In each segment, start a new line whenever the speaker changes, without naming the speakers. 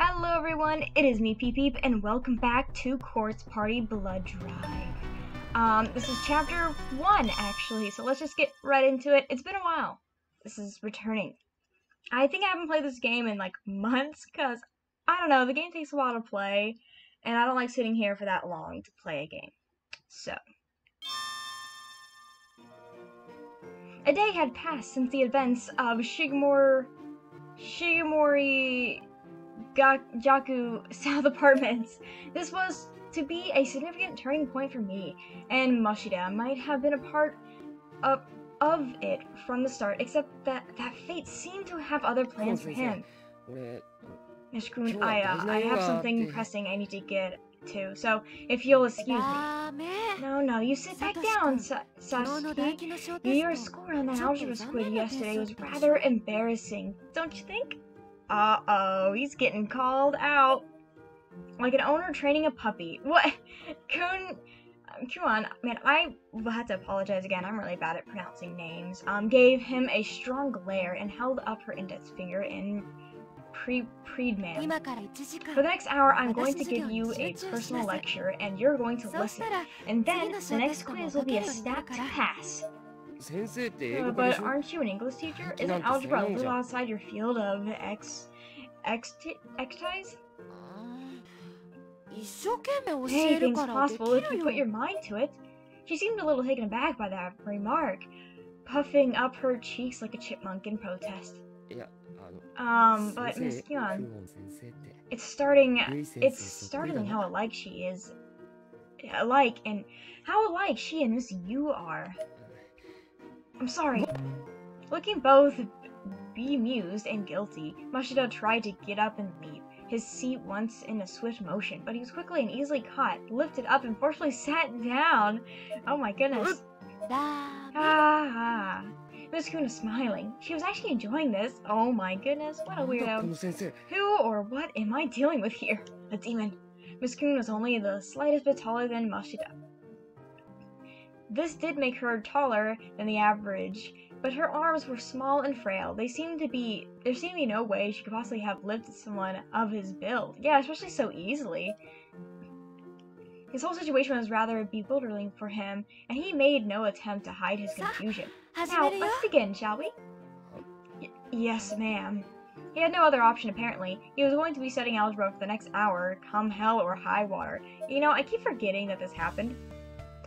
Hello everyone, it is me Peep and welcome back to Quartz Party Blood Drive. This is chapter 1 actually, so let's just get right into it. It's been a while. This is returning. I think I haven't played this game in like months because, I don't know, the game takes a while to play and I don't like sitting here for that long to play a game. So, a day had passed since the events of Shigemori Jaku South Apartments. This was to be a significant turning point for me, and Mashida might have been a part of it from the start, except that fate seemed to have other plans for him. Mr. Kun, I have something pressing I need to get to, so if you'll excuse me. No, you sit back down, Sasuke. Your score on that algebra squid yesterday was rather embarrassing, don't you think? Uh-oh, he's getting called out. Like an owner training a puppy. What? Kun, man, I will have to apologize again. I'm really bad at pronouncing names. Gave him a strong glare and held up her index finger in Preedman. For the next hour, I'm going to give you a personal lecture, and you're going to listen. And then, the next quiz will be a stat to pass. But aren't you an English teacher? Isn't algebra a little outside your field of expertise? Anything's possible if you put your mind to it. She seemed a little taken aback by that remark, puffing up her cheeks like a chipmunk in protest. But Miss Kyon, it's startling how alike she is. And how alike she and Miss Yu are. I'm sorry. Looking both bemused and guilty, Mashida tried to get up and leave his seat once in a swift motion, but he was quickly and easily caught, lifted up, and forcefully sat down. Oh my goodness. Miss Kun was smiling. She was actually enjoying this. Oh my goodness, what a weirdo. Who or what am I dealing with here? A demon. Miss Kun was only the slightest bit taller than Mashida. This did make her taller than the average, but her arms were small and frail. There seemed to be no way she could possibly have lifted someone of his build. Yeah, especially so easily. His whole situation was rather bewildering for him, and he made no attempt to hide his confusion. Now, let's begin, shall we? Yes, ma'am. He had no other option, apparently. He was going to be studying algebra for the next hour, come hell or high water. You know, I keep forgetting that this happened,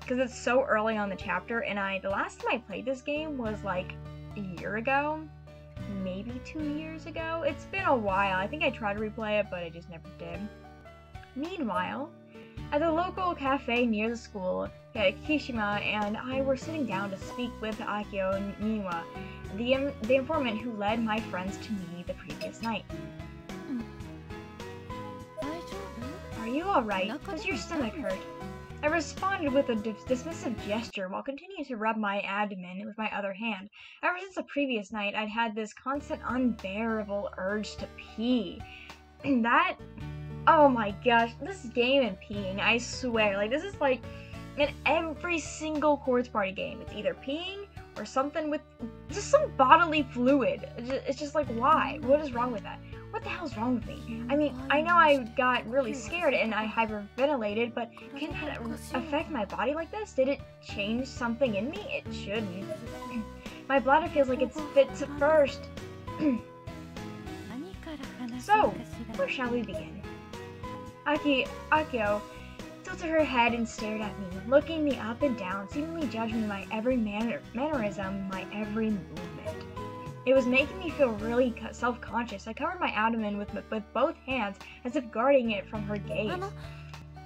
because it's so early on the chapter, and the last time I played this game was like a year ago, maybe 2 years ago. It's been a while. I think I tried to replay it, but I just never did. Meanwhile, at the local cafe near the school, Kishima and I were sitting down to speak with Akio Niwa, the informant who led my friends to me the previous night. Are you alright? Does your stomach hurt? I responded with a dismissive gesture while continuing to rub my abdomen with my other hand. Ever since the previous night, I'd had this constant unbearable urge to pee. And that... oh my gosh, this game and peeing, I swear. Like, this is like in every single Quartz Party game. It's either peeing or something with just some bodily fluid. It's just like, why? What is wrong with that? What the hell's wrong with me? I mean, I know I got really scared and I hyperventilated, but can that affect my body like this? Did it change something in me? It shouldn't. My bladder feels like it's fit to burst. So, where shall we begin? Akio tilted her head and stared at me, looking me up and down, seemingly judging my every mannerism, my every movement. It was making me feel really self-conscious. I covered my abdomen with both hands, as if guarding it from her gaze.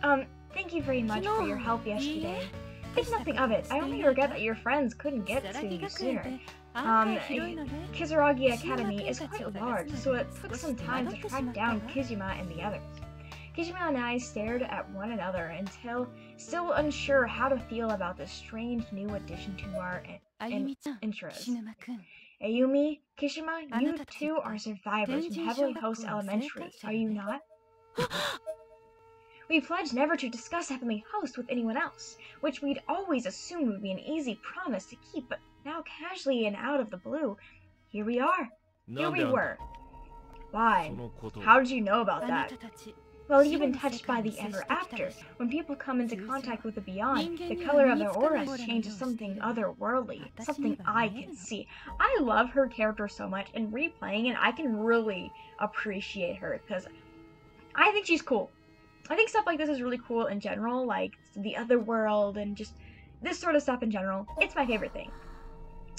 Thank you very much for your help yesterday. Think nothing of it. I only regret that your friends couldn't get to you sooner. Kisaragi Academy is quite large, so it took some time to track down Kizuma and the others. Kishima and I stared at one another until still unsure how to feel about this strange new addition to our interests. Ayumi, Kishima, you two are survivors from Heavenly Host Elementary, are you not? We pledged never to discuss Heavenly Host with anyone else, which we'd always assumed would be an easy promise to keep, but now casually and out of the blue, here we are. Here we were. Why? How did you know about that? Well, you've been touched by the ever after. When people come into contact with the beyond, the color of their auras changes to something otherworldly, something I can see. I love her character so much, and replaying it, I can really appreciate her, because I think she's cool. I think stuff like this is really cool in general, like the other world and just this sort of stuff in general. It's my favorite thing.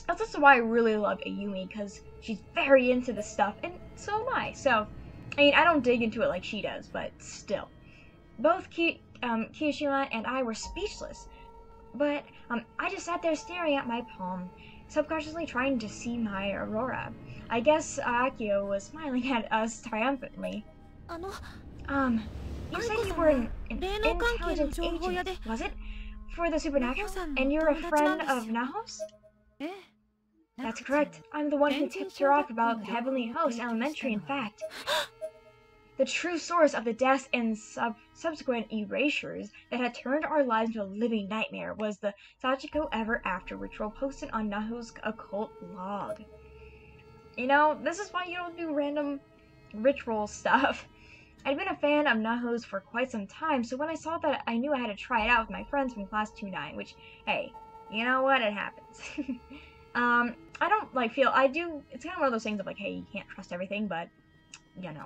That's also why I really love Ayumi, because she's very into this stuff, and so am I. So, I mean, I don't dig into it like she does, but still. Both Kiyoshima and I were speechless, but I just sat there staring at my palm, subconsciously trying to see my aurora. I guess Akio was smiling at us triumphantly. You said you were an intelligence agent, was it? For the supernatural? And you're a friend of Naho's? That's correct. I'm the one who tipped her off about the Heavenly Host Elementary, in fact. The true source of the deaths and subsequent erasures that had turned our lives into a living nightmare was the Sachiko Ever After ritual posted on Naho's occult log. You know, this is why you don't do random ritual stuff. I'd been a fan of Naho's for quite some time, so when I saw that, I knew I had to try it out with my friends from Class 2-9, which, hey, you know what? It happens. I don't, it's kind of one of those things of, like, hey, you can't trust everything, but, you know,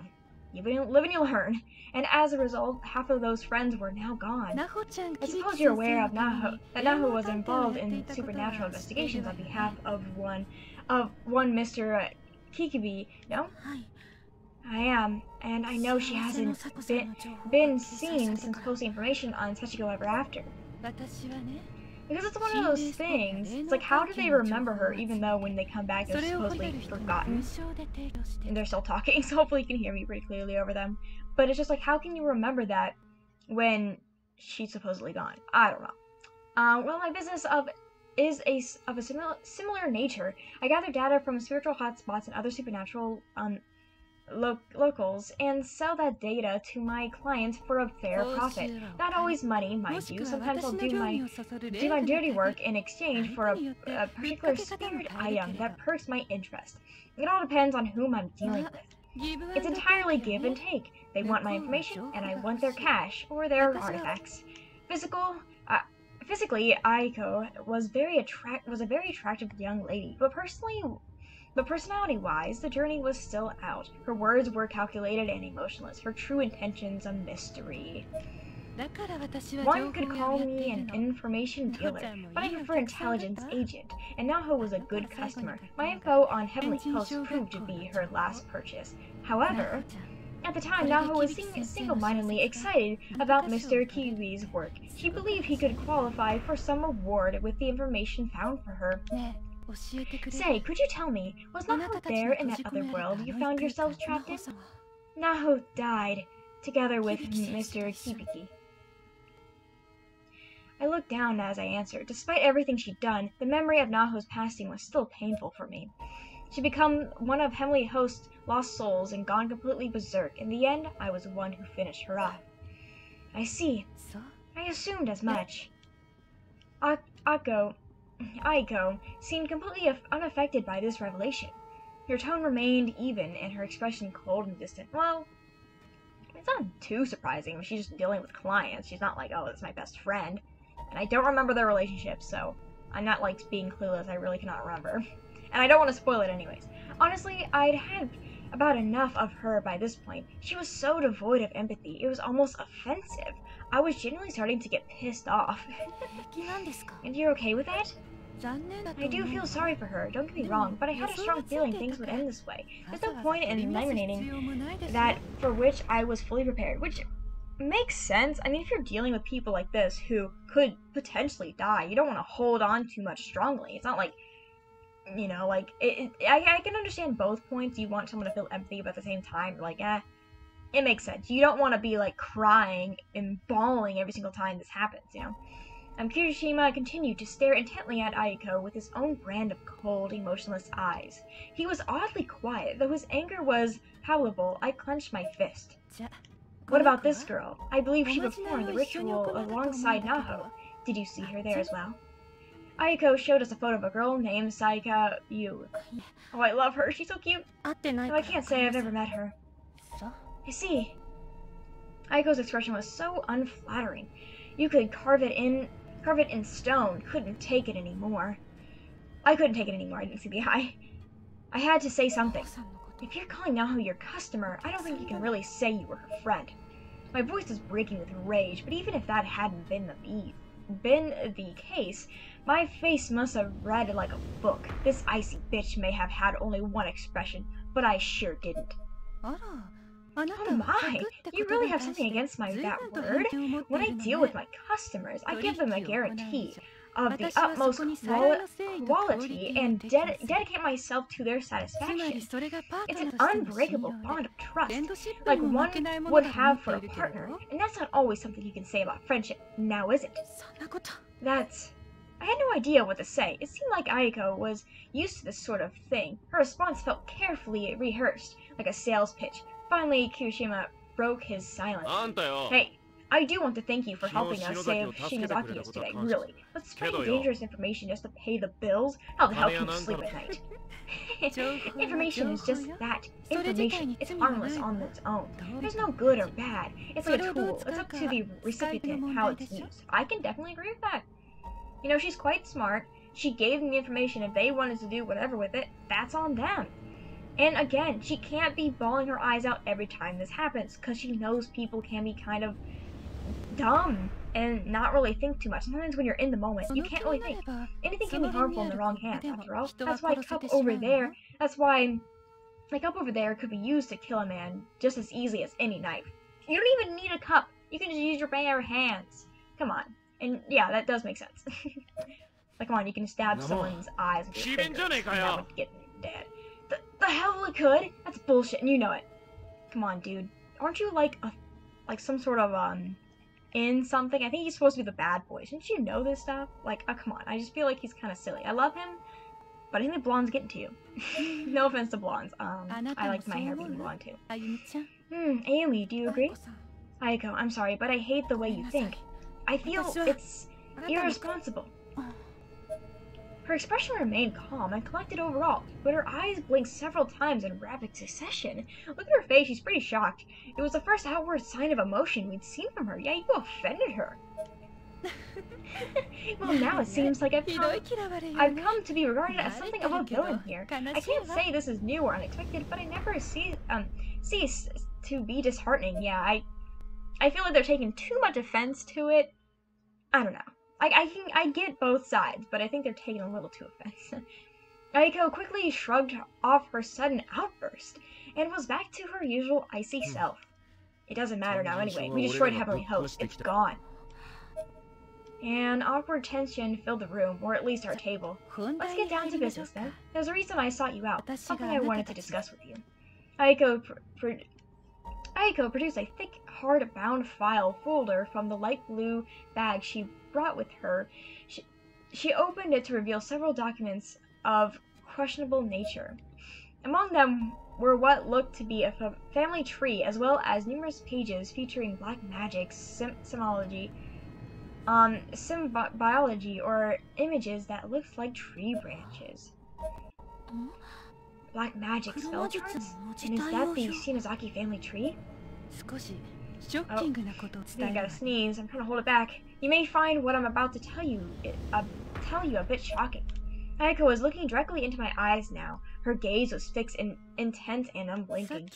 you live and you learn. And as a result, half of those friends were now gone. I suppose you're aware of that Naho was involved in supernatural investigations on behalf of one Mr. Kikibi, no? I am, and I know she hasn't been seen since posting information on Sachiko Ever After. Because it's one of those things, it's like, how do they remember her even though when they come back they're supposedly forgotten? And they're still talking, so hopefully you can hear me pretty clearly over them. But it's just like, how can you remember that when she's supposedly gone? I don't know. Well, my business is of a similar nature. I gather data from spiritual hotspots and other supernatural locals and sell that data to my clients for a fair profit. Not always money, mind you. Sometimes I'll do my dirty work in exchange for a particular spirit item that perks my interest. It all depends on whom I'm dealing with. It's entirely give and take. They want my information, and I want their cash or their artifacts. Physically, Aiko was a very attractive young lady, but personality-wise, the journey was still out. Her words were calculated and emotionless, her true intentions a mystery. One could call me an information dealer, but I prefer intelligence agent, and Naho was a good customer. My info on Heavenly Host proved to be her last purchase. However, at the time, Naho was single-mindedly excited about Mr. Kiwi's work. She believed he could qualify for some reward with the information found for her. Say, could you tell me, was Naho there in that other world you found yourselves trapped in? Naho died, together with Mr. Kibiki. I looked down as I answered. Despite everything she'd done, the memory of Naho's passing was still painful for me. She'd become one of Heavenly Host's lost souls and gone completely berserk. In the end, I was the one who finished her off. I see. I assumed as much. Aiko seemed completely unaffected by this revelation. Her tone remained even, and her expression cold and distant. Well, it's not too surprising. She's just dealing with clients. She's not like, oh, it's my best friend. And I don't remember their relationship, so I'm not like being clueless. I really cannot remember. And I don't want to spoil it anyways. Honestly, I'd had about enough of her by this point. She was so devoid of empathy, it was almost offensive. I was genuinely starting to get pissed off. And you're okay with that? I do feel sorry for her, don't get me wrong, but I had a strong feeling things would end this way. There's no point in eliminating that for which I was fully prepared, which makes sense. I mean, if you're dealing with people like this who could potentially die, you don't want to hold on too much strongly. It's not like, you know, like, I can understand both points. You want someone to feel empathy, but at the same time, like, it makes sense. You don't want to be, like, crying and bawling every single time this happens, you know? Kirishima continued to stare intently at Aiko with his own brand of cold, emotionless eyes. He was oddly quiet, though his anger was palpable. I clenched my fist. What about this girl? I believe she performed the ritual alongside Naho. Did you see her there as well? Ayako showed us a photo of a girl named Saika Yu. Oh, I love her. She's so cute. No, I can't say I've ever met her. I see. Aiko's expression was so unflattering. You could carve it in stone. Couldn't take it anymore. I couldn't take it anymore. I didn't see the eye. I had to say something. If you're calling Naho your customer, I don't think you can really say you were her friend. My voice was breaking with rage, but even if that hadn't been the case, my face must have read like a book. This icy bitch may have had only one expression, but I sure didn't. Oh my! You really have something against that word? When I deal with my customers, I give them a guarantee of the utmost quality and dedicate myself to their satisfaction. It's an unbreakable bond of trust, like one would have for a partner, and that's not always something you can say about friendship, now is it? I had no idea what to say. It seemed like Ayako was used to this sort of thing. Her response felt carefully rehearsed, like a sales pitch. Finally, Kirishima broke his silence. Hey, I do want to thank you for helping us save Shinozaki yesterday, really. But spreading dangerous information just to pay the bills? How the hell can you sleep at night? Information is just that. Information. It's harmless on its own. There's no good or bad. It's like a tool. It's up to the recipient how it's used. I can definitely agree with that. You know, she's quite smart. She gave them the information. If they wanted to do whatever with it, that's on them. And again, she can't be bawling her eyes out every time this happens, because she knows people can be kind of dumb and not really think too much. Sometimes when you're in the moment, you can't really think. Anything can be harmful in the wrong hands, after all. That's why a cup over there could be used to kill a man just as easily as any knife. You don't even need a cup. You can just use your bare hands. Come on. And yeah, that does make sense. Like, come on, you can stab someone's eyes with your fingers, and that would get dead. The hell it could? That's bullshit, and you know it. Come on, dude. Aren't you like some sort of in something? I think he's supposed to be the bad boy. Shouldn't you know this stuff? Like, oh, come on. I just feel like he's kind of silly. I love him, but I think the blonde's getting to you. No offense to blondes. I like my hair being blonde too. Ayumi, do you agree? Ayako, I'm sorry, but I hate the way you think. I feel it's irresponsible. Her expression remained calm and collected overall, but her eyes blinked several times in rapid succession. Look at her face, she's pretty shocked. It was the first outward sign of emotion we'd seen from her, yet you offended her. Well, now it seems like I've come to be regarded as something of a villain here. I can't say this is new or unexpected, but I never cease to be disheartening. Yeah, I feel like they're taking too much offense to it. I don't know. I get both sides, but I think they're taking a little too offense. Ayako quickly shrugged off her sudden outburst, and was back to her usual icy self. It doesn't matter now anyway. We destroyed Heavenly Host. It's gone. And awkward tension filled the room, or at least our table. Let's get down to business then. There's a reason I sought you out. Something I wanted to discuss with you. Ayako produced a thick, hard-bound file folder from the light blue bag she brought with her. She opened it to reveal several documents of questionable nature. Among them were what looked to be a family tree, as well as numerous pages featuring black magic, symbology, symbiology, or images that looked like tree branches. Black magic spell charts? And is that the Shinozaki family tree? Oh, I think I gotta sneeze. I'm trying to hold it back. You may find what I'm about to tell you a bit shocking. Ayako was looking directly into my eyes now. Her gaze was fixed and intent and unblinking.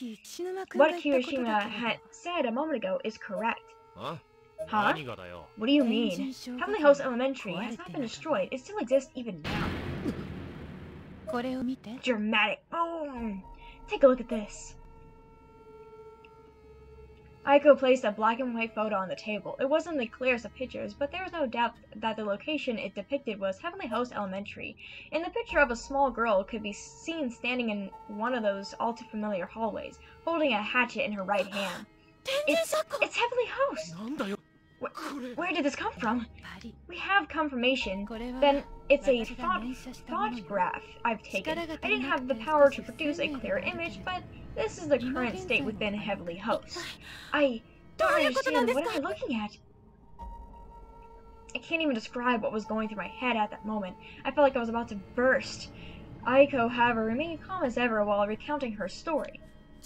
What Kirishima had said a moment ago is correct. Huh? What do you mean? Heavenly Host Elementary has not been destroyed. It still exists even now. Dramatic. Boom! Take a look at this. Ayako placed a black and white photo on the table. It wasn't the clearest of pictures, but there was no doubt that the location it depicted was Heavenly Host Elementary. In the picture of a small girl could be seen standing in one of those all-too-familiar hallways, holding a hatchet in her right hand. It's Heavenly Host! Where did this come from? We have confirmation. Then it's a photograph I've taken. I didn't have the power to produce a clear image, but this is the current state within Heavenly Host. I don't understand. What am I looking at? I can't even describe what was going through my head at that moment. I felt like I was about to burst. Aiko, however, remained calm as ever while recounting her story.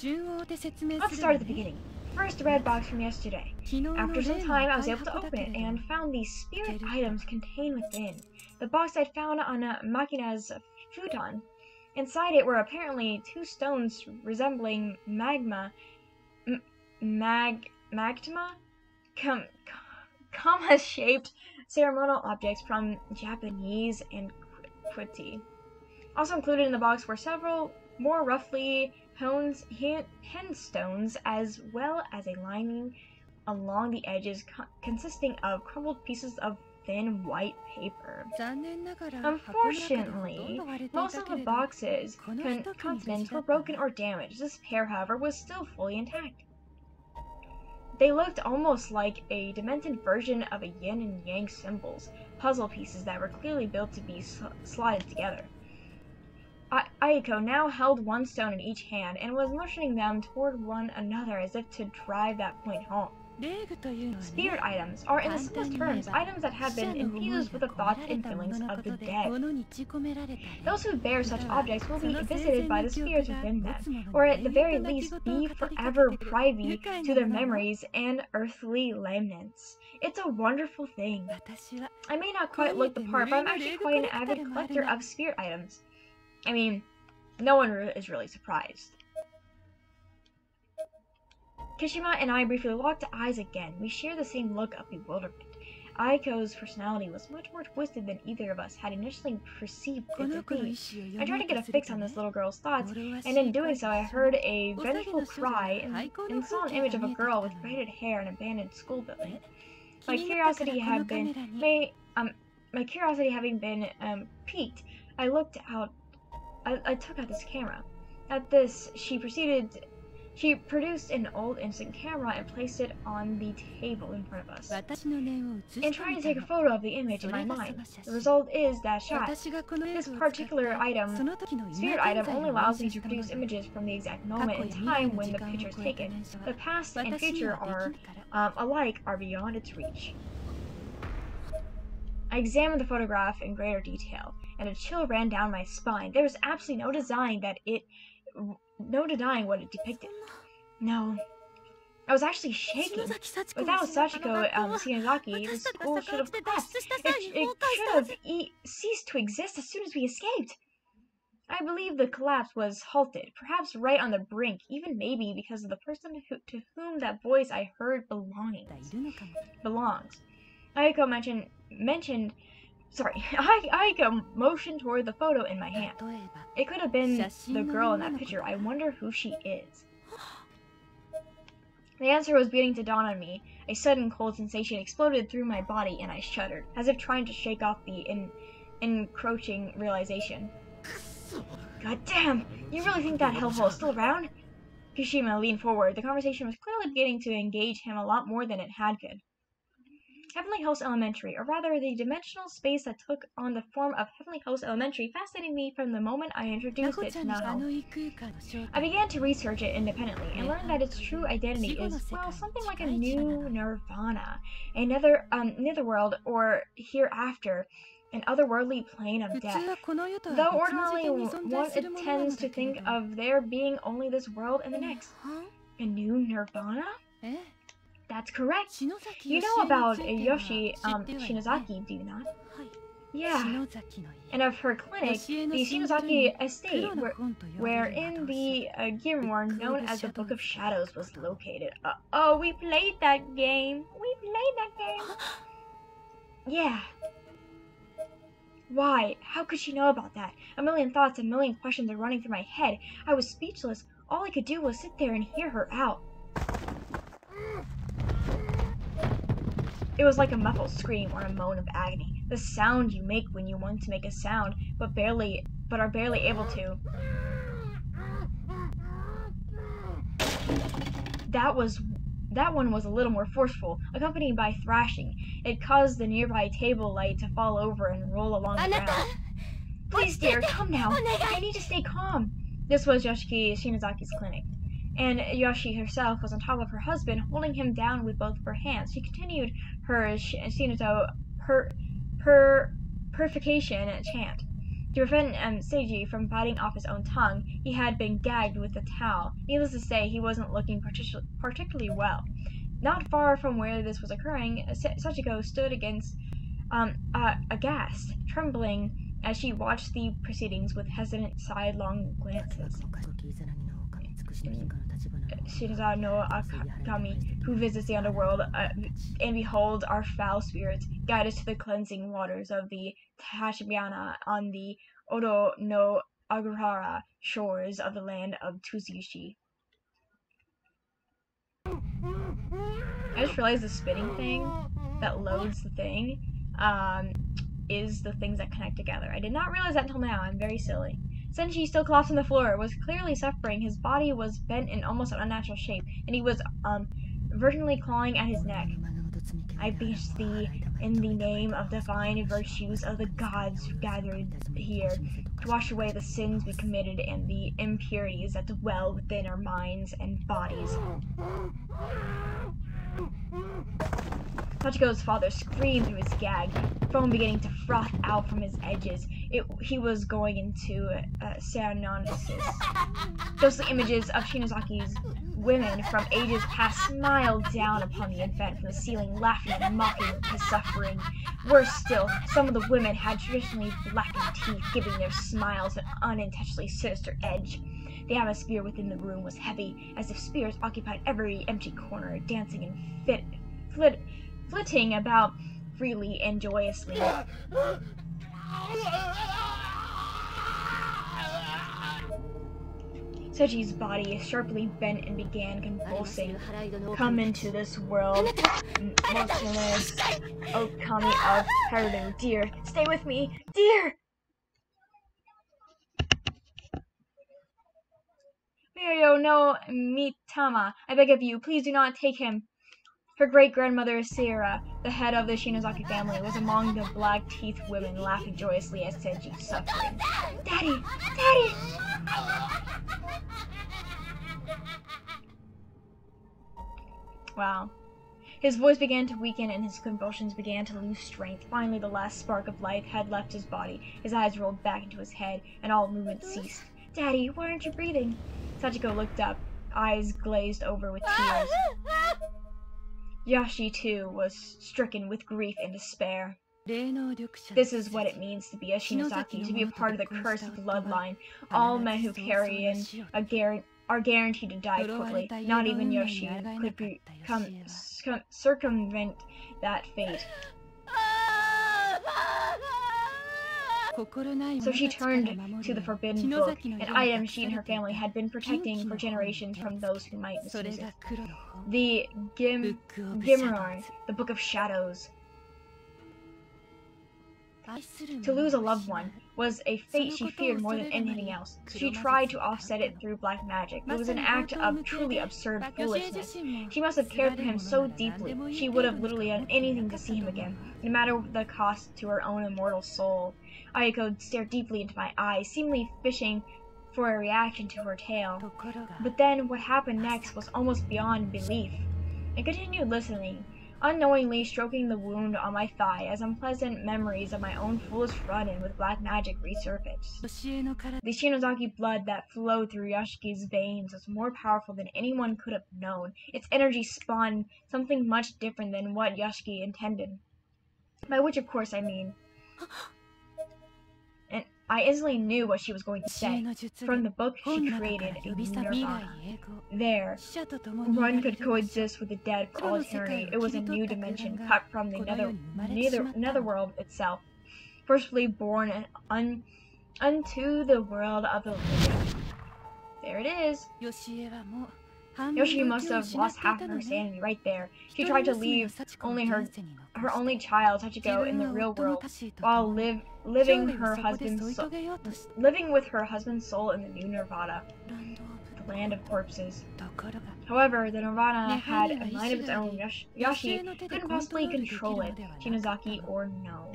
Let's start at the beginning. First, the red box from yesterday. After some time, I was able to open it and found these spirit items contained within. The box I'd found on Makina's futon. Inside it were apparently 2 stones resembling magma, comma-shaped ceremonial objects from Japanese antiquity. Also included in the box were several more roughly hewn stones, as well as a lining along the edges consisting of crumpled pieces of thin white paper. Unfortunately, most of the box's contents were broken or damaged. This pair, however, was still fully intact. They looked almost like a demented version of a yin and yang symbols, puzzle pieces that were clearly built to be slotted together. Aiko now held 1 stone in each hand and was motioning them toward one another as if to drive that point home. Spirit items are, in the simplest terms, items that have been infused with the thoughts and feelings of the dead. Those who bear such objects will be visited by the spirits within them, or at the very least be forever privy to their memories and earthly remnants. It's a wonderful thing. I may not quite look the part, but I'm actually quite an avid collector of spirit items. I mean, no one is really surprised. Kishima and I briefly locked eyes again. We shared the same look of bewilderment. Aiko's personality was much more twisted than either of us had initially perceived it to be. I tried to get a fix on this little girl's thoughts, and in doing so I heard a vengeful cry and saw an image of a girl with braided hair in an abandoned school building. My curiosity having been piqued, I looked out. I took out this camera. At this, she produced an old instant camera and placed it on the table in front of us, and tried to take a photo of the image in my mind. The result is that shot. This particular spirit item, only allows me to produce images from the exact moment in time when the picture is taken. The past and future are beyond its reach. I examined the photograph in greater detail, and a chill ran down my spine. There was absolutely no denying what it depicted. No. I was actually shaking. Without Sachiko Shinozaki, the school should have collapsed. It should have ceased to exist as soon as we escaped. I believe the collapse was halted, perhaps right on the brink, even maybe because of the person to whom that voice I heard belongs. Aiko motioned toward the photo in my hand. It could have been the girl in that picture. I wonder who she is. The answer was beginning to dawn on me. A sudden cold sensation exploded through my body, and I shuddered, as if trying to shake off the encroaching realization. God damn! You really think that hellhole is still around? Kishima leaned forward. The conversation was clearly beginning to engage him a lot more than it had could. Heavenly Host Elementary, or rather the dimensional space that took on the form of Heavenly Host Elementary, fascinated me from the moment I introduced it to Nao. I began to research it independently and learned that its true identity is, well, something like a new nirvana, a netherworld or hereafter, an otherworldly plane of death. Though ordinarily one tends to think of there being only this world and the next. A new nirvana? That's correct. You know about Yoshi Shinozaki, do you not? Yeah. And of her clinic, the Shinozaki estate, wherein the grimoire known as the Book of Shadows was located. Oh, we played that game. Yeah. Why? How could she know about that? A million thoughts, a million questions are running through my head. I was speechless. All I could do was sit there and hear her out. It was like a muffled scream or a moan of agony. The sound you make when you want to make a sound, but are barely able to. That one was a little more forceful, accompanied by thrashing. It caused the nearby table light to fall over and roll along the ground. Please, dear, come now. I need to stay calm. This was Yoshiki Shinozaki's clinic, and Yoshi herself was on top of her husband, holding him down with both of her hands. She continued her purification chant. To prevent Seiji from biting off his own tongue, he had been gagged with a towel. Needless to say, he wasn't looking particularly well. Not far from where this was occurring, Sachiko stood aghast, trembling as she watched the proceedings with hesitant, sidelong glances. Shinaza no Akami, who visits the underworld and beholds our foul spirits, guide us to the cleansing waters of the Tachibana on the Odo no Agurahara shores of the land of Tsuzushi. I just realized the spinning thing that loads the thing is the things that connect together. I did not realize that until now. I'm very silly. Senshi, still collapsed on the floor, was clearly suffering. His body was bent in almost an unnatural shape, and he was virginally clawing at his neck. I beseech thee, in the name of divine virtues of the gods gathered here, to wash away the sins we committed and the impurities that dwell within our minds and bodies. Sachiko's father screamed through his gag, foam beginning to froth out from his edges. He was going into cyanosis. Ghostly images of Shinazaki's women from ages past smiled down upon the infant from the ceiling, laughing and mocking his suffering. Worse still, some of the women had traditionally blackened teeth, giving their smiles an unintentionally sinister edge. The atmosphere within the room was heavy, as if spirits occupied every empty corner, dancing and flitting about freely and joyously. Sechi's body sharply bent and began convulsing. Come into this world, motionless Okami of Haru, dear. Stay with me, dear! Mirio no Mitama, I beg of you, please do not take him. Her great-grandmother, Sierra, the head of the Shinozaki family, was among the black-teethed women, laughing joyously at Senji's suffering. Daddy! Daddy! Wow. His voice began to weaken and his convulsions began to lose strength. Finally, the last spark of life had left his body. His eyes rolled back into his head, and all movement ceased. Daddy, why aren't you breathing? Sachiko looked up, eyes glazed over with tears. Yashi, too, was stricken with grief and despair. This is what it means to be a Shinozaki, to be a part of the cursed bloodline. All men who carry in are guaranteed to die quickly. Not even Yoshi could circumvent that fate. So she turned to the forbidden book, an item she and her family had been protecting for generations from those who might misuse it. The Gimmeron, the Book of Shadows. To lose a loved one was a fate she feared more than anything else, so she tried to offset it through black magic. It was an act of truly absurd foolishness. She must have cared for him so deeply, she would have literally done anything to see him again, no matter the cost to her own immortal soul. Ayako stared deeply into my eyes, seemingly fishing for a reaction to her tale. But then what happened next was almost beyond belief. I continued listening, unknowingly stroking the wound on my thigh as unpleasant memories of my own foolish run-in with black magic resurfaced. The Shinozaki blood that flowed through Yashiki's veins was more powerful than anyone could have known. Its energy spawned something much different than what Yashiki intended. By which, of course, I mean... And I instantly knew what she was going to say. From the book, she created a nirvana. There, one could coexist with the dead for all eternity. It was a new dimension cut from the netherworld itself, forcibly born unto the world of the living. There it is. Yoshi must have lost half of her sanity right there. She tried to leave only her only child, Sachiko, in the real world, while living with her husband's soul in the new Nirvana, the land of corpses. However, the Nirvana had a mind of its own. Yoshi couldn't possibly control it, Shinozaki or no.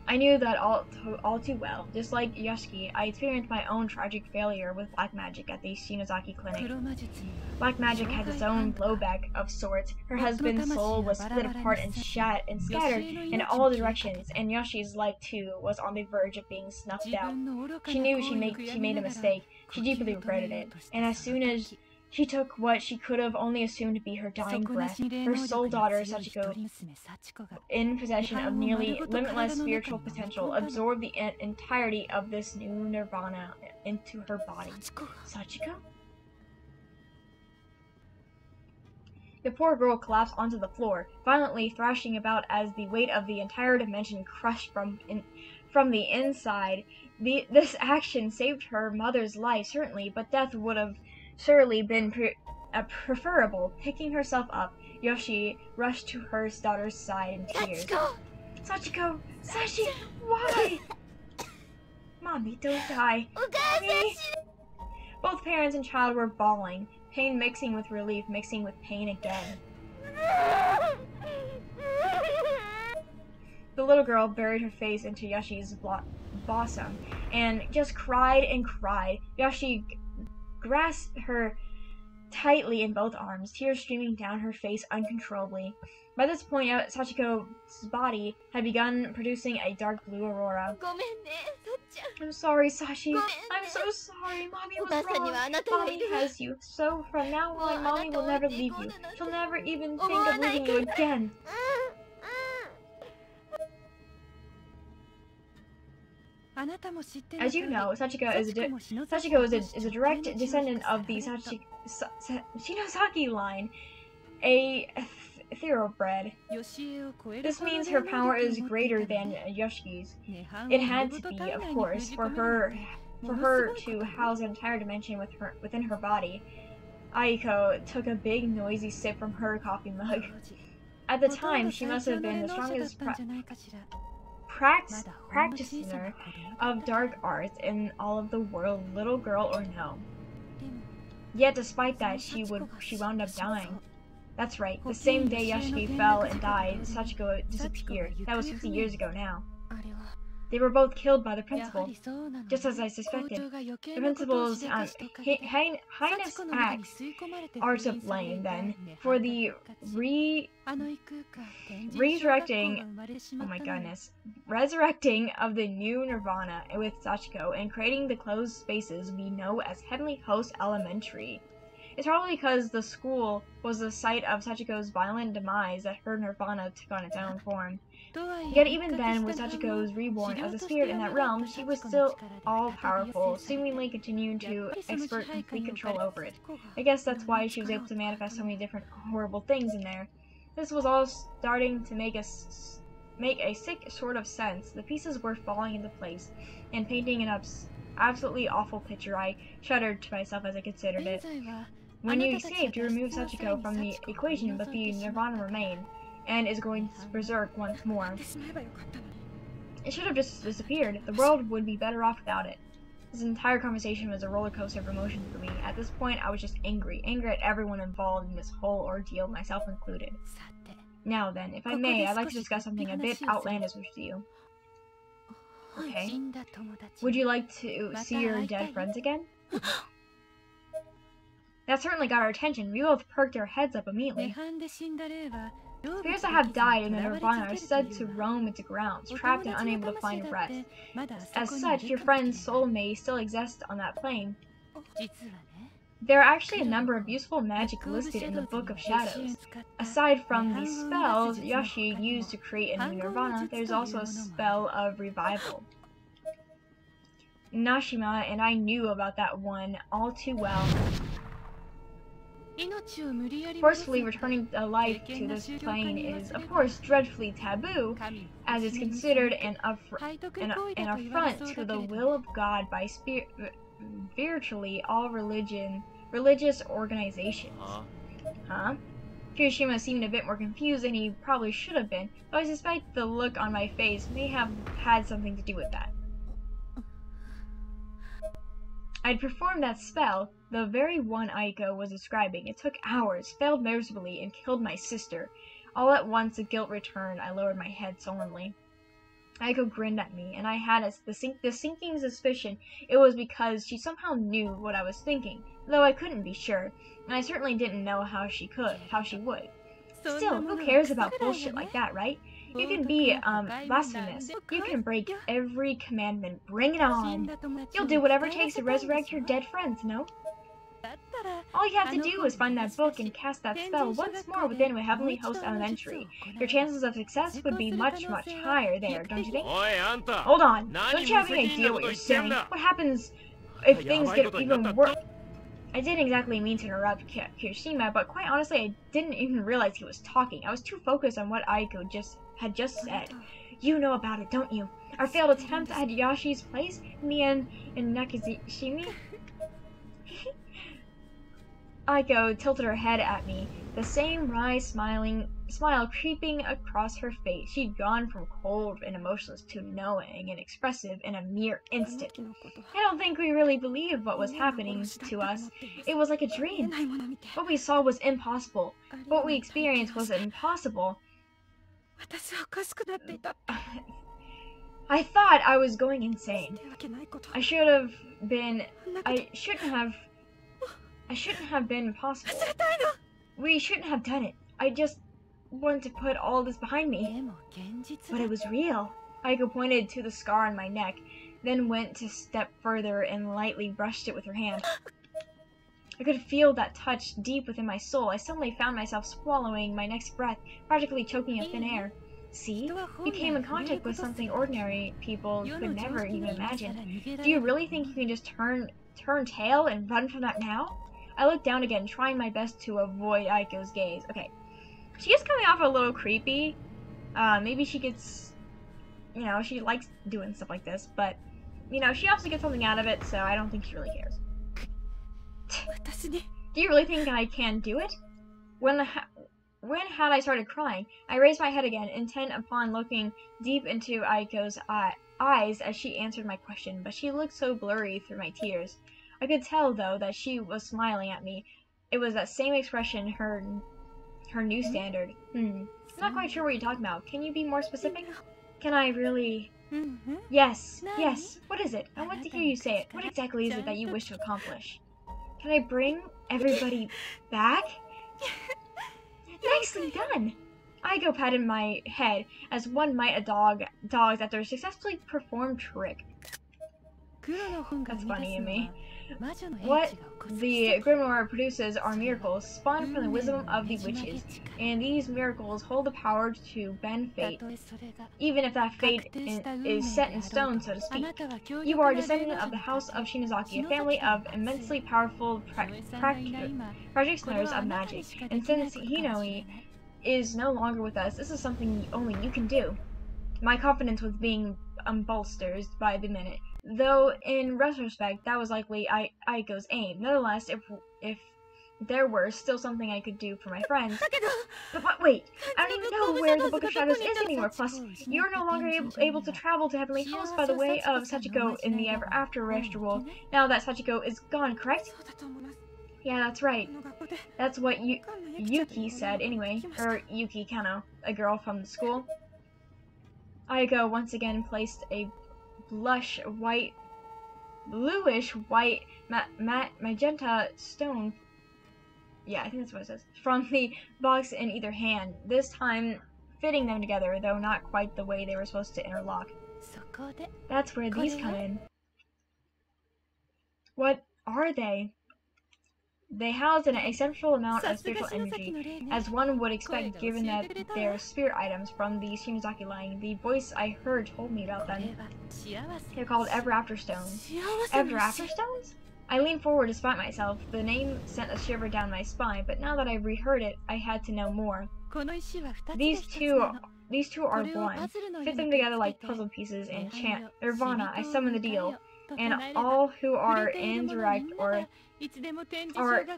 I knew that all too well. Just like Yoshiki, I experienced my own tragic failure with black magic at the Shinozaki clinic. Black magic has its own blowback of sorts. Her husband's soul was split apart and scattered in all directions, and Yoshi's life too was on the verge of being snuffed out. She knew she made a mistake. She deeply regretted it, and as soon as she took what she could have only assumed to be her dying breath, her sole daughter, Sachiko, in possession of nearly limitless spiritual potential, absorbed the entirety of this new nirvana into her body. Sachiko? The poor girl collapsed onto the floor, violently thrashing about as the weight of the entire dimension crushed from the inside. This action saved her mother's life, certainly, but death would have surely been preferable. Picking herself up, Yoshi rushed to her daughter's side in tears. Sachiko! Sashi! Why? Mommy, don't die. Me? Both parents and child were bawling, pain mixing with relief, mixing with pain again. The little girl buried her face into Yoshi's bosom and just cried and cried. Yoshi grasped her tightly in both arms, tears streaming down her face uncontrollably. By this point, Sachiko's body had begun producing a dark blue aurora. I'm sorry, Sashi. I'm so sorry. Mommy was wrong. Mommy has you. So from now on, Mommy will never leave you. She'll never even think of leaving you again. As you know, Sachiko is a direct descendant of the Shinozaki line, a thoroughbred. This means her power is greater than Yoshiki's. It had to be, of course, for her to house an entire dimension within her body. Aiko took a big, noisy sip from her coffee mug. At the time, she must have been the strongest practitioner of dark arts in all of the world, little girl or no. Yet despite that, she wound up dying. That's right, the same day Yoshiki fell and died, Sachiko disappeared. That was 50 years ago now. They were both killed by the principal, just as I suspected. The principal's heinous acts are to blame, then, for the resurrecting of the new Nirvana with Sachiko and creating the closed spaces we know as Heavenly Host Elementary. It's probably because the school was the site of Sachiko's violent demise that her Nirvana took on its own form. Yet even then, with Sachiko's reborn as a spirit in that realm, she was still all-powerful, seemingly continuing to exert complete control over it. I guess that's why she was able to manifest so many different horrible things in there. This was all starting to make a sick sort of sense. The pieces were falling into place, and painting an absolutely awful picture. I shuddered to myself as I considered it. When you escaped, you removed Sachiko from the equation, but the Nirvana remained, and is going to berserk once more. It should have just disappeared. The world would be better off without it. This entire conversation was a roller coaster of emotions for me. At this point, I was just angry at everyone involved in this whole ordeal, myself included. Now then, if I may, I'd like to discuss something a bit outlandish with you. Okay. Would you like to see your dead friends again? That certainly got our attention. We both perked our heads up immediately. Spirits that have died in the Nirvana are said to roam its grounds, trapped and unable to find rest. As such, your friend's soul may still exist on that plane. There are actually a number of useful magic listed in the Book of Shadows. Aside from the spells Yoshi used to create a new Nirvana, there's also a spell of revival. Nashima and I knew about that one all too well. Forcefully returning life to this plane is, of course, dreadfully taboo, as it's considered an affront to the will of God by virtually all religious organizations. Huh? Kirishima seemed a bit more confused than he probably should have been, though I suspect the look on my face may have had something to do with that. I'd performed that spell, the very one Aiko was describing. It took hours, failed miserably, and killed my sister. All at once, the guilt returned. I lowered my head sullenly. Aiko grinned at me, and I had the sinking suspicion it was because she somehow knew what I was thinking, though I couldn't be sure, and I certainly didn't know how she would. Still, who cares about bullshit like that, right? You can be, blasphemous. You can break every commandment. Bring it on. You'll do whatever it takes to resurrect your dead friends, no? All you have to do is find that book and cast that spell once more within a Heavenly Host Elementary. Your chances of success would be much, much higher there, don't you think? Hold on. Don't you have any idea what you're saying? What happens if things get even worse? I didn't exactly mean to interrupt Kirishima, but quite honestly, I didn't even realize he was talking. I was too focused on what Aiko had just said. You know about it, don't you? Our failed attempt at Yashi's place? Me and Nakashimi? Aiko tilted her head at me, the same wry smile creeping across her face. She'd gone from cold and emotionless to knowing and expressive in a mere instant. I don't think we really believed what was happening to us. It was like a dream. What we saw was impossible. What we experienced was impossible. I thought I was going insane. I shouldn't have been possible. We shouldn't have done it. I just wanted to put all this behind me. But it was real. Aiko pointed to the scar on my neck, then went to step further and lightly brushed it with her hand. I could feel that touch deep within my soul. I suddenly found myself swallowing my next breath, practically choking in thin air. See? You came in contact with something ordinary people could never even imagine. Do you really think you can just turn tail and run from that now? I looked down again, trying my best to avoid Aiko's gaze. Okay. She is coming off a little creepy. Maybe she gets... You know, she likes doing stuff like this, but... You know, she also gets something out of it, so I don't think she really cares. Do you really think I can do it? When had I started crying? I raised my head again, intent upon looking deep into Aiko's eyes as she answered my question, but she looked so blurry through my tears. I could tell, though, that she was smiling at me. It was that same expression, her new standard. I'm not quite sure what you're talking about. Can you be more specific? Can I really... Yes. What is it? I want to hear you say it. What exactly is it that you wish to accomplish? Can I bring everybody back? Nicely done! Aiko patted my head, as one might a dogs after a successfully performed trick. That's funny to me. What the grimoire produces are miracles spawned from the wisdom of the witches, and these miracles hold the power to bend fate, even if that fate is set in stone, so to speak. You are a descendant of the House of Shinozaki, a family of immensely powerful practitioners of magic, and since Hinoi is no longer with us, this is something only you can do. My confidence was being bolstered by the minute, though in retrospect that was likely Aiko's aim. Nonetheless, if there were still something I could do for my friends. But wait, I don't even know where the Book of Shadows is anymore. Plus, you're no longer able to travel to Heavenly Host by the way of Sachiko in the Ever After ritual, now that Sachiko is gone, correct? Yeah, that's right. That's what Yuki said anyway, or Yuki Kano, a girl from the school. Aiko once again placed a bluish white magenta stone, yeah, I think that's what it says, from the box in either hand, this time fitting them together, though not quite the way they were supposed to interlock. That's where these come in. What are they? They house an exceptional amount of spiritual energy, as one would expect given that they're spirit items from the Shinozaki line. The voice I heard told me about them. They're called Ever After Stones. Ever After Stones? I leaned forward to spot myself. The name sent a shiver down my spine, but now that I reheard it, I had to know more. These two are one. Fit them together like puzzle pieces and chant Nirvana, I summon the deal. And all who are indirect or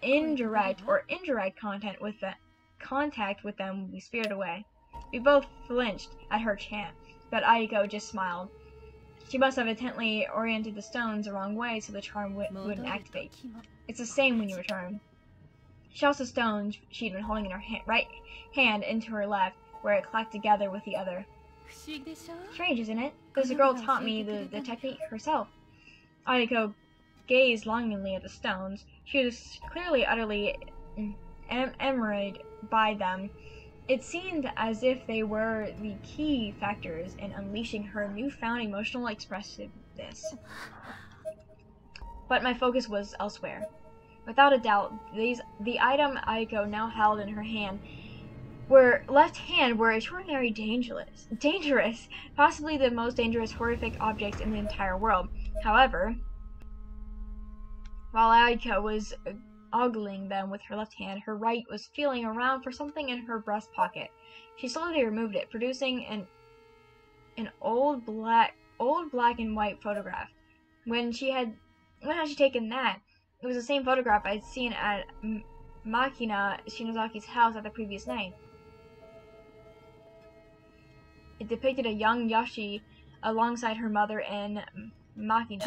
indirect contact with them will be spirited away. We both flinched at her chant, but Aiko just smiled. She must have intently oriented the stones the wrong way so the charm wouldn't activate. It's the same when you return. She tossed the stones she'd been holding in her right hand into her left, where it clacked together with the other. Strange, isn't it? This girl taught me the technique herself. Ayako gazed longingly at the stones. She was clearly utterly enamored by them. It seemed as if they were the key factors in unleashing her newfound emotional expressiveness. But my focus was elsewhere. Without a doubt, the item Ayako now held in her left hand were extraordinarily dangerous, possibly the most dangerous horrific objects in the entire world. However, while Ayako was ogling them with her left hand, her right was feeling around for something in her breast pocket. She slowly removed it, producing an old black and white photograph. When had she taken that? It was the same photograph I'd seen at Makina Shinozaki's house at the previous night. It depicted a young Yashi alongside her mother in Makina.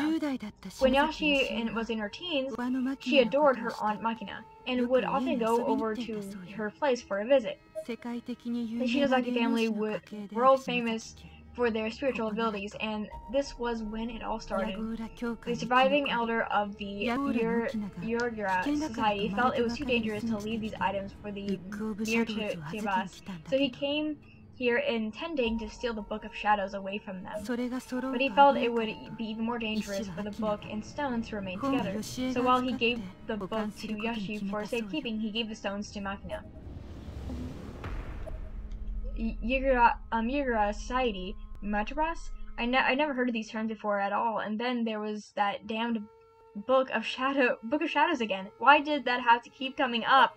When Yashi was in her teens, she adored her aunt Makina and would often go over to her place for a visit. The Shinozaki family was world famous for their spiritual abilities, and this was when it all started. The surviving elder of the Yurgira society felt it was too dangerous to leave these items for the Yurchibas, so he came here intending to steal the Book of Shadows away from them. But he felt it would be even more dangerous for the book and stones to remain together. So while he gave the book to Yashi for safekeeping, he gave the stones to Makina. Yurgira society, Matras? I never heard of these terms before at all, and then there was that damned Book of Shadows again. Why did that have to keep coming up?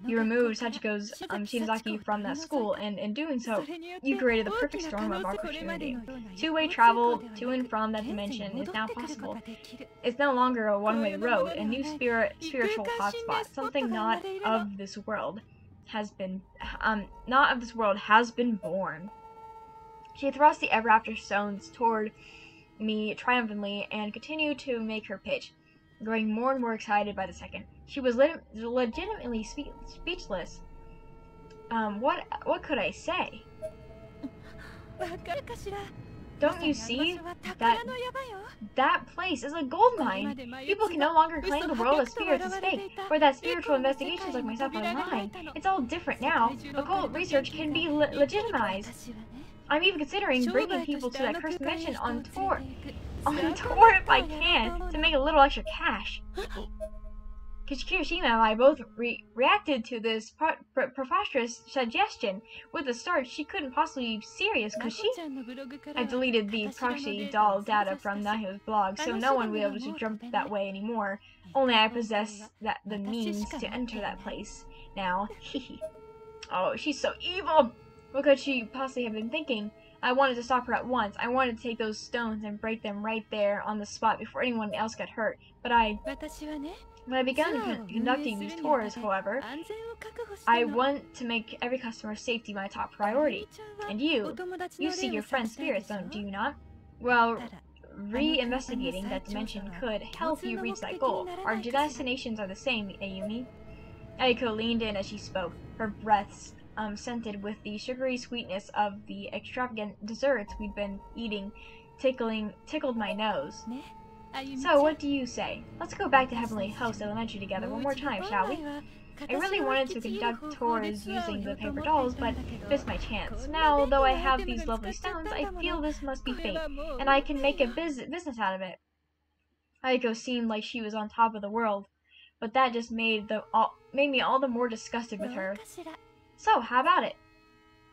You removed Sachiko's Shinozaki from that school, and in doing so, you created the perfect storm of opportunity. Two-way travel to and from that dimension is now possible. It's no longer a one-way road. A new spiritual hotspot, something not of this world, has been born. She thrust the ever-after stones toward me triumphantly and continued to make her pitch, growing more and more excited by the second. She was legitimately speechless. What could I say? Don't you see that place is a gold mine? People can no longer claim the world of spirits is fake, or that spiritual investigations like myself are lying. It's all different now. Occult research can be legitimized. I'm even considering bringing people to that cursed dimension on tour if I can, to make a little extra cash. Kirishima and I both reacted to this preposterous suggestion. With the start, she couldn't possibly be serious, could she? I deleted the proxy doll data from Nahyo's blog, so no one would be able to jump that way anymore. Only I possess the means to enter that place now. Oh, she's so evil! What could she possibly have been thinking? I wanted to stop her at once. I wanted to take those stones and break them right there on the spot before anyone else got hurt. But when I began conducting these tours, however, I want to make every customer's safety my top priority. And you see your friend's spirits, do you not? Well, re-investigating that dimension could help you reach that goal. Our destinations are the same, Ayumi. Ayako leaned in as she spoke, her breath scented with the sugary sweetness of the extravagant desserts we'd been eating, tickled my nose. So, what do you say? Let's go back to Heavenly Host Elementary together one more time, shall we? I really wanted to conduct tours using the paper dolls, but missed my chance. Now, though I have these lovely stones, I feel this must be fate, and I can make a business out of it. Ayako seemed like she was on top of the world, but that just made me all the more disgusted with her. So, how about it?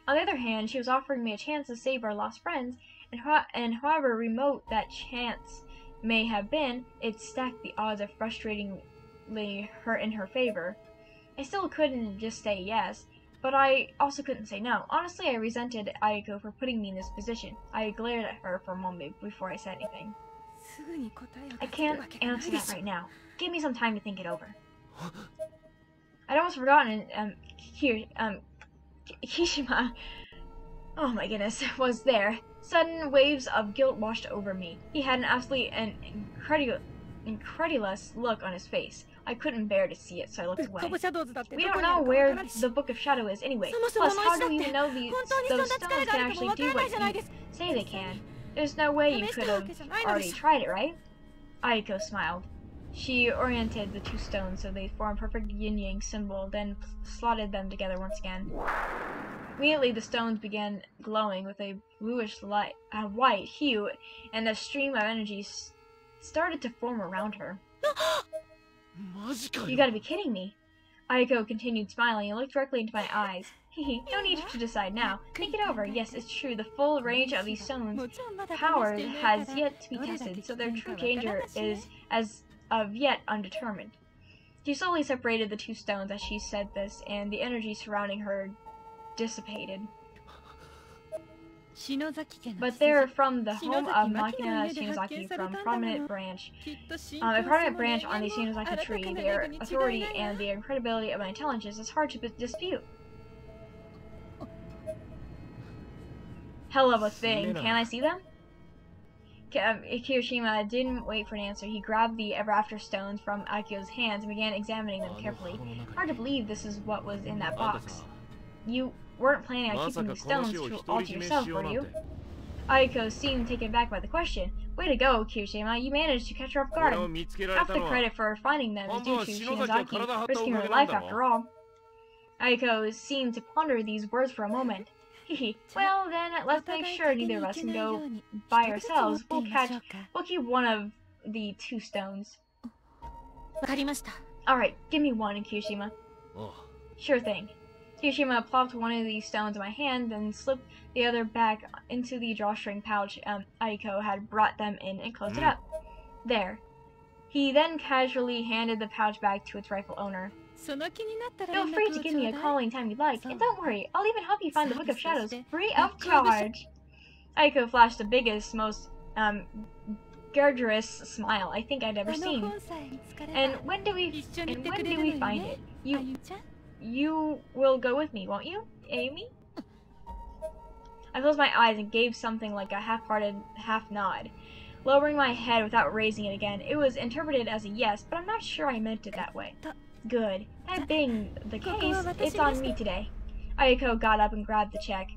On the other hand, she was offering me a chance to save our lost friends, and however remote that chance may have been, it stacked the odds of frustratingly in her favor. I still couldn't just say yes, but I also couldn't say no. Honestly, I resented Ayako for putting me in this position. I glared at her for a moment before I said anything. I can't answer that right now. Give me some time to think it over. I'd almost forgotten, Kishima, oh my goodness, was there. Sudden waves of guilt washed over me. He had an absolutely incredulous look on his face. I couldn't bear to see it, so I looked away. We don't know where the Book of Shadow is anyway. Plus, how do we even know those stones can actually do what you say they can? There's no way you could have already tried it, right? Aiko smiled. She oriented the two stones so they formed a perfect yin-yang symbol, then slotted them together once again. Immediately, the stones began glowing with a bluish light, white hue, and a stream of energy started to form around her. You gotta be kidding me. Aiko continued smiling and looked directly into my eyes. Hehe, no need to decide now. Think it over. Yes, it's true. The full range of these stones' power has yet to be tested, so their true danger is as of yet undetermined. She slowly separated the two stones as she said this, and the energy surrounding her dissipated. But they're from the home of Makina Shinozaki, from a prominent branch on the Shinozaki tree. Their authority and the incredibility of my intelligence is hard to dispute. Hell of a thing. Can I see them? Kirishima didn't wait for an answer. He grabbed the Ever-After stones from Aiko's hands and began examining them carefully. Hard to believe this is what was in that box. You weren't planning on keeping the stones all to yourself, were you? Aiko seemed taken aback by the question. Way to go, Kirishima. You managed to catch her off guard. Half the credit for finding them is due to Shinozaki risking her life after all. Aiko seemed to ponder these words for a moment. Well, then, let's make sure neither of us can go by ourselves. We'll keep one of the two stones. Alright, give me one, Kirishima. Sure thing. Kirishima plopped one of these stones in my hand, then slipped the other back into the drawstring pouch Aiko had brought them in and closed it up. There. He then casually handed the pouch back to its rightful owner. Feel free to give me a call anytime you'd like, and don't worry, I'll even help you find the Book of Shadows free of charge. Aiko flashed the biggest, most garrulous smile I think I'd ever seen. And when do we find it? You will go with me, won't you, Amy? I closed my eyes and gave something like a half-hearted half nod. Lowering my head without raising it again, it was interpreted as a yes, but I'm not sure I meant it that way. Good. That being the case, it's on me today. Aiko got up and grabbed the check.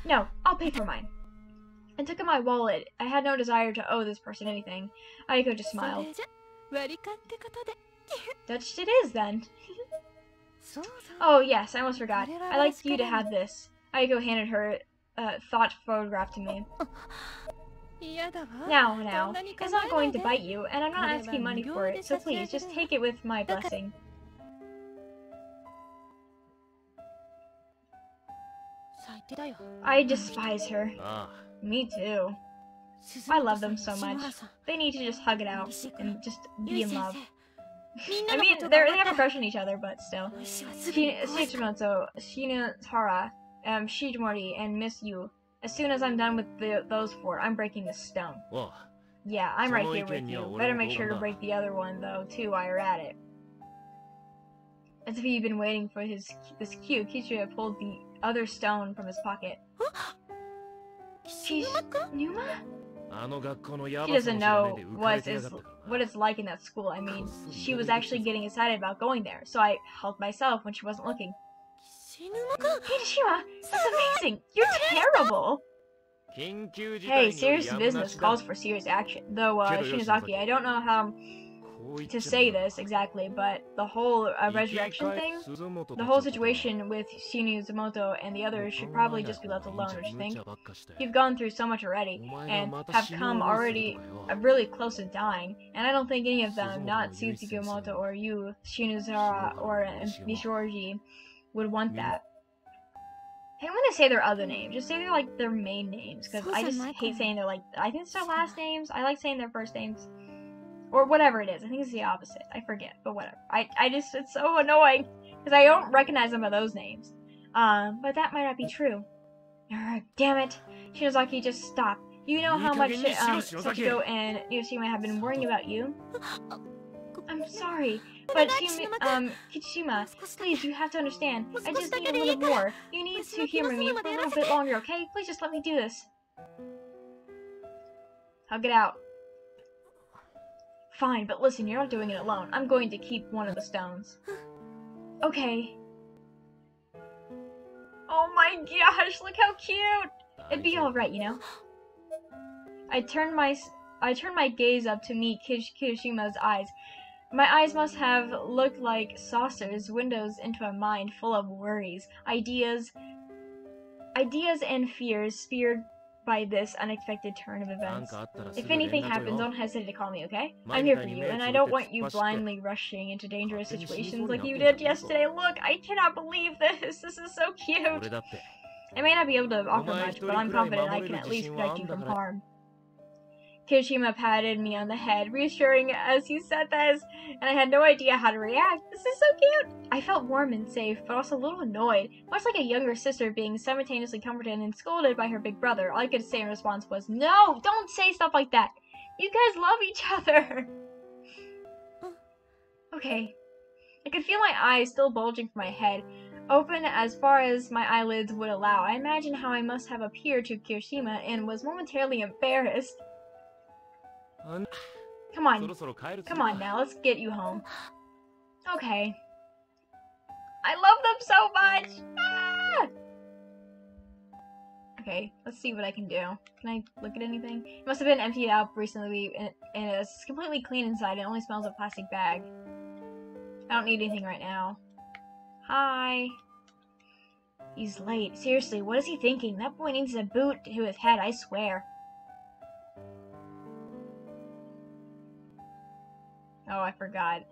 No, I'll pay for mine. I took out my wallet. I had no desire to owe this person anything. Aiko just smiled. Dutched it is, then. Oh, yes, I almost forgot. I'd like you to have this. Aiko handed her thought photograph to me. Now, it's not going to bite you, and I'm not asking money for it, so please, just take it with my blessing. I despise her. Me too. I love them so much. They need to just hug it out, and just be in love. I mean, they have a crush on each other, but still. Shichimoto, Shinotara, Shijimori, and Miss Yu. As soon as I'm done with those four, I'm breaking this stone. Yeah, I'm right here with you. Better make sure to break the other one, though, too, while you're at it. As if he'd been waiting for this cue, Kichiro pulled the other stone from his pocket. She's Numa? She doesn't know what it's like in that school. I mean, she was actually getting excited about going there, so I helped myself when she wasn't looking. Hideshima, that's amazing! You're terrible! Hey, serious business calls for serious action. Though, Shinozaki, I don't know how to say this exactly, but the whole resurrection thing, the whole situation with Shinizumoto and the others should probably just be left alone, don't you think? You've gone through so much already, and have come already really close to dying, and I don't think any of them, not Tsutsukimoto or you, Shinuzara or Nishorji, would want that. Hey, I'm gonna say their other names. Just say they're like their main names, because I just hate saying their I think it's their last names. I like saying their first names. Or whatever it is. I think it's the opposite. I forget, but whatever. I just, it's so annoying, because I don't recognize them by those names. But that might not be true. Damn it. Shinozaki, just stop. You know how much Sachiko and Yoshima have been worrying about you? I'm sorry, but Kichishima, please, you have to understand. I just need a little more. You need to humor me for a little bit longer, okay? Please just let me do this. Hug it out. Fine, but listen, you're not doing it alone. I'm going to keep one of the stones. Okay. Oh my gosh, look how cute! It'd be alright, you know? I turned my gaze up to meet Kirishima's eyes. My eyes must have looked like saucers, windows into a mind full of worries, ideas and fears speared by this unexpected turn of events. If anything happens, don't hesitate to call me, okay? I'm here for you, and I don't want you blindly rushing into dangerous situations like you did yesterday. Look, I cannot believe this. This is so cute. I may not be able to offer much, but I'm confident I can at least protect you from harm. Kirishima patted me on the head, reassuring as he said this, and I had no idea how to react. This is so cute! I felt warm and safe, but also a little annoyed, much like a younger sister being simultaneously comforted and scolded by her big brother. All I could say in response was, "No! Don't say stuff like that! You guys love each other!" Okay. I could feel my eyes still bulging from my head, open as far as my eyelids would allow. I imagined how I must have appeared to Kirishima and was momentarily embarrassed. Come on now, let's get you home. Okay. I love them so much! Ah! Okay, let's see what I can do. Can I look at anything? It must have been emptied out recently, and it's completely clean inside. It only smells of a plastic bag. I don't need anything right now. Hi. He's late. Seriously, what is he thinking? That boy needs a boot to his head, I swear. Oh, I forgot.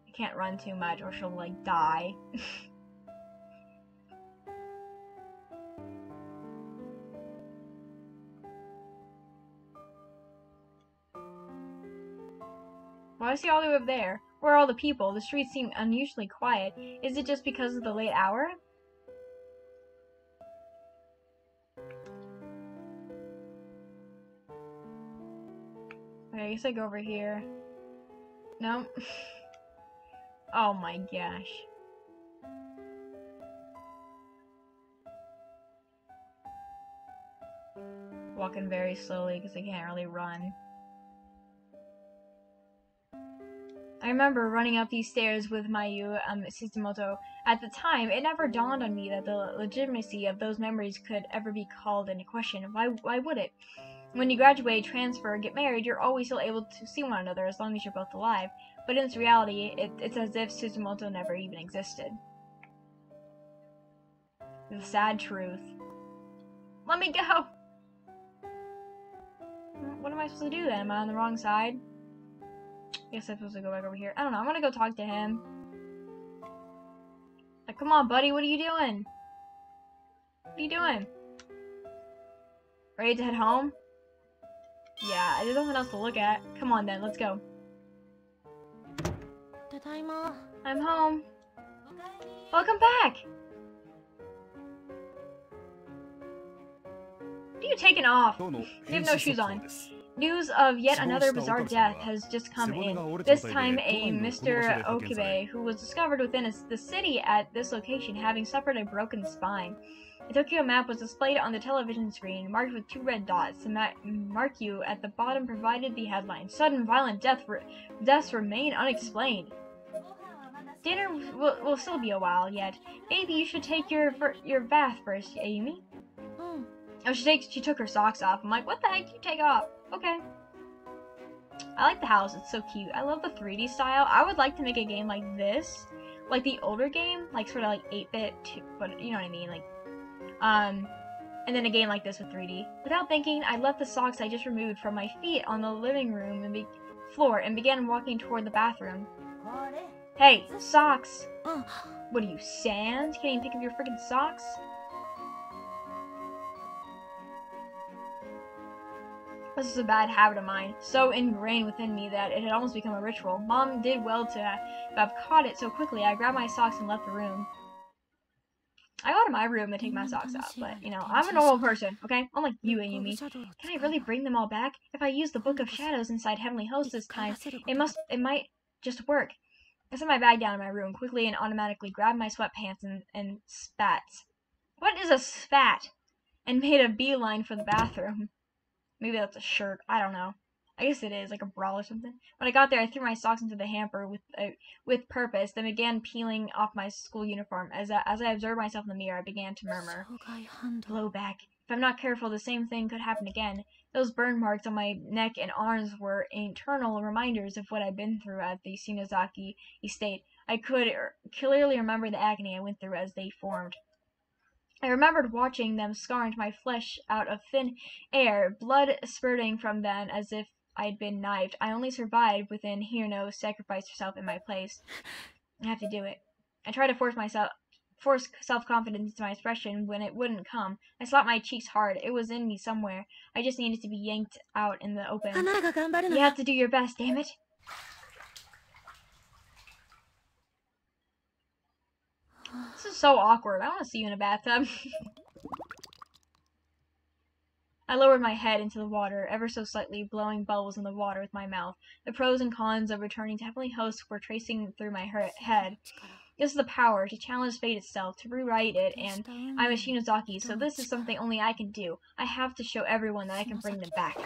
I can't run too much or she'll, like, die. Why is he all the way up there? Where are all the people? The streets seem unusually quiet. Is it just because of the late hour? Okay, I guess I go over here. No. Oh my gosh. Walking very slowly because I can't really run. I remember running up these stairs with Mayu Shizumoto. At the time, it never dawned on me that the legitimacy of those memories could ever be called into question. Why would it? When you graduate, transfer, get married, you're always still able to see one another as long as you're both alive. But in its reality, it's as if Shizumoto never even existed. The sad truth. Let me go! What am I supposed to do then? Am I on the wrong side? I guess I'm supposed to go back over here. I don't know, I'm gonna go talk to him. Like, come on, buddy, what are you doing? What are you doing? Ready to head home? Yeah, there's nothing else to look at. Come on then, let's go. I'm home. Welcome back! What are you taking off? You have no shoes on. News of yet another bizarre death has just come in. This time a Mr. Okibe, who was discovered within the city at this location having suffered a broken spine. A Tokyo map was displayed on the television screen, marked with 2 red dots. The mark you at the bottom provided the headline, "Sudden violent deaths remain unexplained." Dinner will still be a while yet. Maybe you should take your bath first, Ayumi. Oh, she took her socks off. I'm like, what the heck did you take off? Okay. I like the house. It's so cute. I love the 3D style. I would like to make a game like this. Like the older game. Like sort of like 8-bit, but you know what I mean? Like, and then a game like this with 3D. Without thinking, I left the socks I just removed from my feet on the living room and floor and began walking toward the bathroom. Hey, socks! What are you, sand? Can't even pick up your freaking socks? This is a bad habit of mine, so ingrained within me that it had almost become a ritual. Mom did well to have caught it so quickly. I grabbed my socks and left the room. I go to my room and take my socks off, but, you know, I'm a normal person, okay? Unlike you, Ayumi. Can I really bring them all back? If I use the Book of Shadows inside Heavenly Host this time, it might just work. I set my bag down in my room quickly and automatically grabbed my sweatpants and spats. What is a spat? And made a beeline for the bathroom. Maybe that's a shirt. I don't know. I guess it is, like a brawl or something. When I got there, I threw my socks into the hamper with purpose, then began peeling off my school uniform. As I observed myself in the mirror, I began to murmur, blowback. If I'm not careful, the same thing could happen again. Those burn marks on my neck and arms were eternal reminders of what I'd been through at the Shinozaki estate. I could clearly remember the agony I went through as they formed. I remembered watching them scar into my flesh out of thin air, blood spurting from them as if I'd been knifed. I only survived within Hirano sacrificed herself in my place. I have to do it. I tried to force self-confidence into my expression when it wouldn't come. I slapped my cheeks hard. It was in me somewhere. I just needed to be yanked out in the open. You have to do your best, damn it. This is so awkward. I want to see you in a bathtub. I lowered my head into the water, ever so slightly, blowing bubbles in the water with my mouth. The pros and cons of returning to Heavenly Host were tracing through my head. This is the power to challenge fate itself, to rewrite it, and I'm a Shinozaki, so this is something only I can do. I have to show everyone that I can bring them back.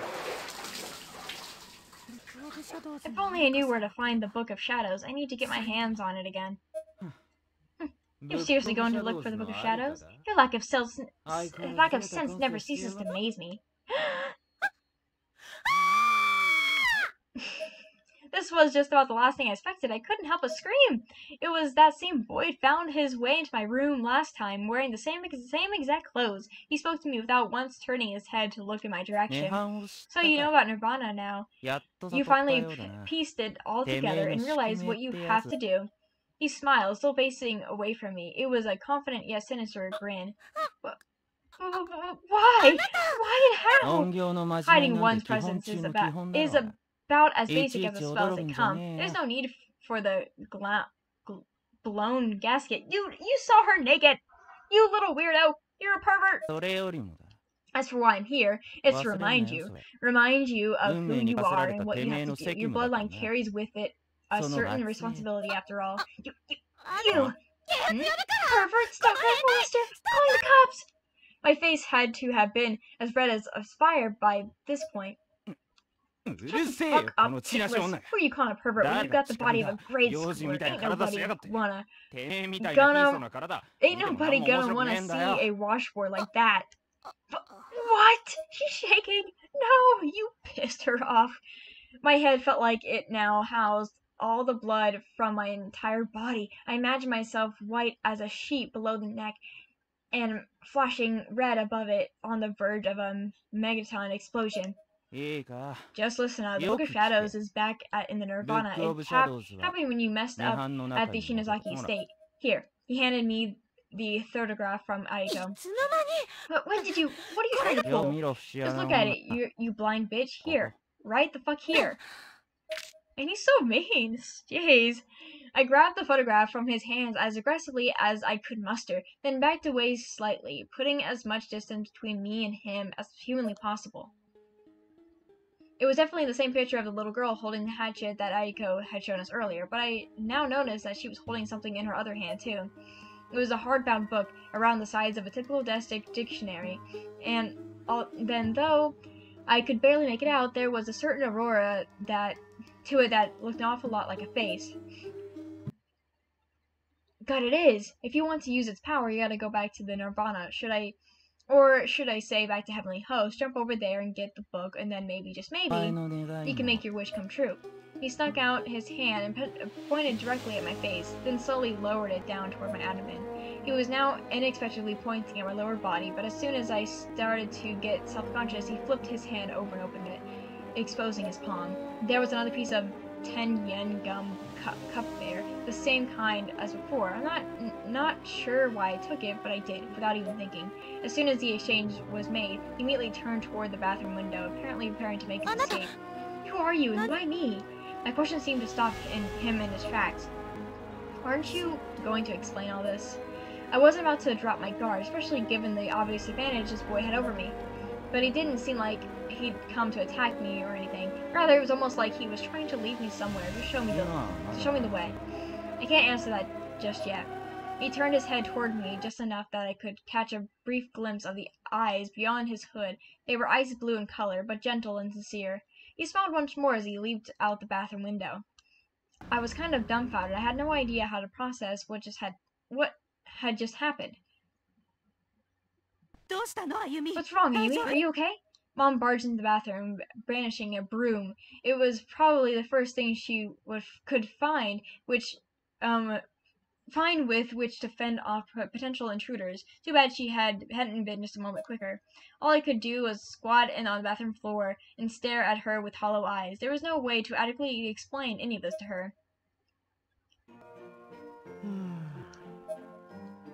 If only I knew where to find the Book of Shadows. I need to get my hands on it again. You're seriously going to look for the Book of Shadows? Your lack of sense never ceases to amaze me. This was just about the last thing I expected. I couldn't help but scream. It was that same boy who found his way into my room last time, wearing the same exact clothes. He spoke to me without once turning his head to look in my direction. So you know about Nirvana now. You finally pieced it all together and realized what you have to do. He smiled, still facing away from me. It was a confident yet sinister grin. Why? Why and how? Hiding one's presence is about as basic as the spells that come. There's no need for the blown gasket. You saw her naked! You little weirdo! You're a pervert! As for why I'm here, it's to remind you of who you are and what you have to do. Your bloodline carries with it a certain responsibility after all. You! Pervert, stalker, molester! Calling the cops! My face had to have been as red as a fire by this point. Shut the fuck up, titless. Who are you calling a pervert when you've got the body of a grade schooler? Ain't nobody gonna wanna see a washboard like that. What? She's shaking. No, you pissed her off. My head felt like it now housed all the blood from my entire body. I imagined myself white as a sheet below the neck and flashing red above it on the verge of a megaton explosion. Just listen, the Book of Shadows is back in the Nirvana. It happened when you messed up at the Shinozaki estate. Here, he handed me the photograph from Aiko. But what are you trying to pull? Just look at it, you blind bitch. Here, right the fuck here. And he's so mean. Jeez. I grabbed the photograph from his hands as aggressively as I could muster, then backed away slightly, putting as much distance between me and him as humanly possible. It was definitely the same picture of the little girl holding the hatchet that Aiko had shown us earlier, but I now noticed that she was holding something in her other hand, too. It was a hardbound book around the size of a typical dictionary, and then though I could barely make it out, there was a certain aurora to it that looked an awful lot like a face. God, it is! If you want to use its power, you gotta go back to the Nirvana. Should I say back to Heavenly Host, jump over there and get the book, and then maybe, just maybe, you can make your wish come true. He stuck out his hand and pointed directly at my face, then slowly lowered it down toward my abdomen. He was now unexpectedly pointing at my lower body, but as soon as I started to get self-conscious, he flipped his hand over and opened it, exposing his palm. There was another piece of 10-yen gum cup there, the same kind as before. I'm not sure why I took it, but I did, without even thinking. As soon as the exchange was made, he immediately turned toward the bathroom window, apparently preparing to make his escape. Who are you, and why me? My question seemed to stop him in his tracks. Aren't you going to explain all this? I wasn't about to drop my guard, especially given the obvious advantage this boy had over me. But he didn't seem like he'd come to attack me or anything. Rather, it was almost like he was trying to lead me somewhere, to show me the way. I can't answer that just yet. He turned his head toward me just enough that I could catch a brief glimpse of the eyes beyond his hood. They were ice blue in color, but gentle and sincere. He smiled once more as he leaped out the bathroom window. I was kind of dumbfounded. I had no idea how to process what had just happened. What's wrong, Ayumi? Are you okay? Mom barged into the bathroom, brandishing a broom. It was probably the first thing she could find, with which to fend off potential intruders. Too bad she hadn't been just a moment quicker. All I could do was squat in on the bathroom floor and stare at her with hollow eyes. There was no way to adequately explain any of this to her.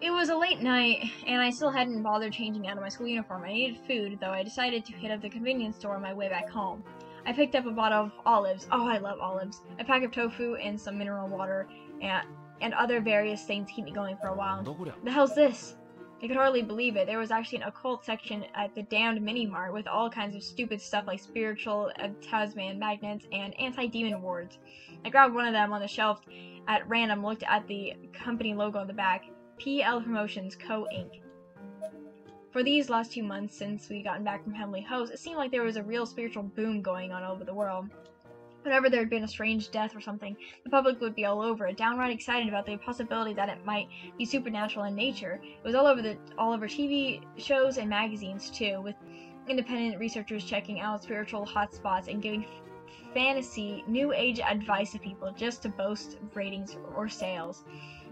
It was a late night, and I still hadn't bothered changing out of my school uniform. I needed food, though I decided to hit up the convenience store on my way back home. I picked up a bottle of olives. Oh, I love olives. A pack of tofu and some mineral water, and other various things to keep me going for a while. The hell's this? I could hardly believe it. There was actually an occult section at the damned mini-mart with all kinds of stupid stuff like spiritual talisman magnets and anti-demon wards. I grabbed one of them on the shelf at random, looked at the company logo on the back. PL Promotions Co. Inc. For these last 2 months since we'd gotten back from Heavenly Host, it seemed like there was a real spiritual boom going on all over the world. Whenever there had been a strange death or something, the public would be all over it, downright excited about the possibility that it might be supernatural in nature. It was all over TV shows and magazines too, with independent researchers checking out spiritual hotspots and giving fantasy new age advice to people just to boast ratings or sales.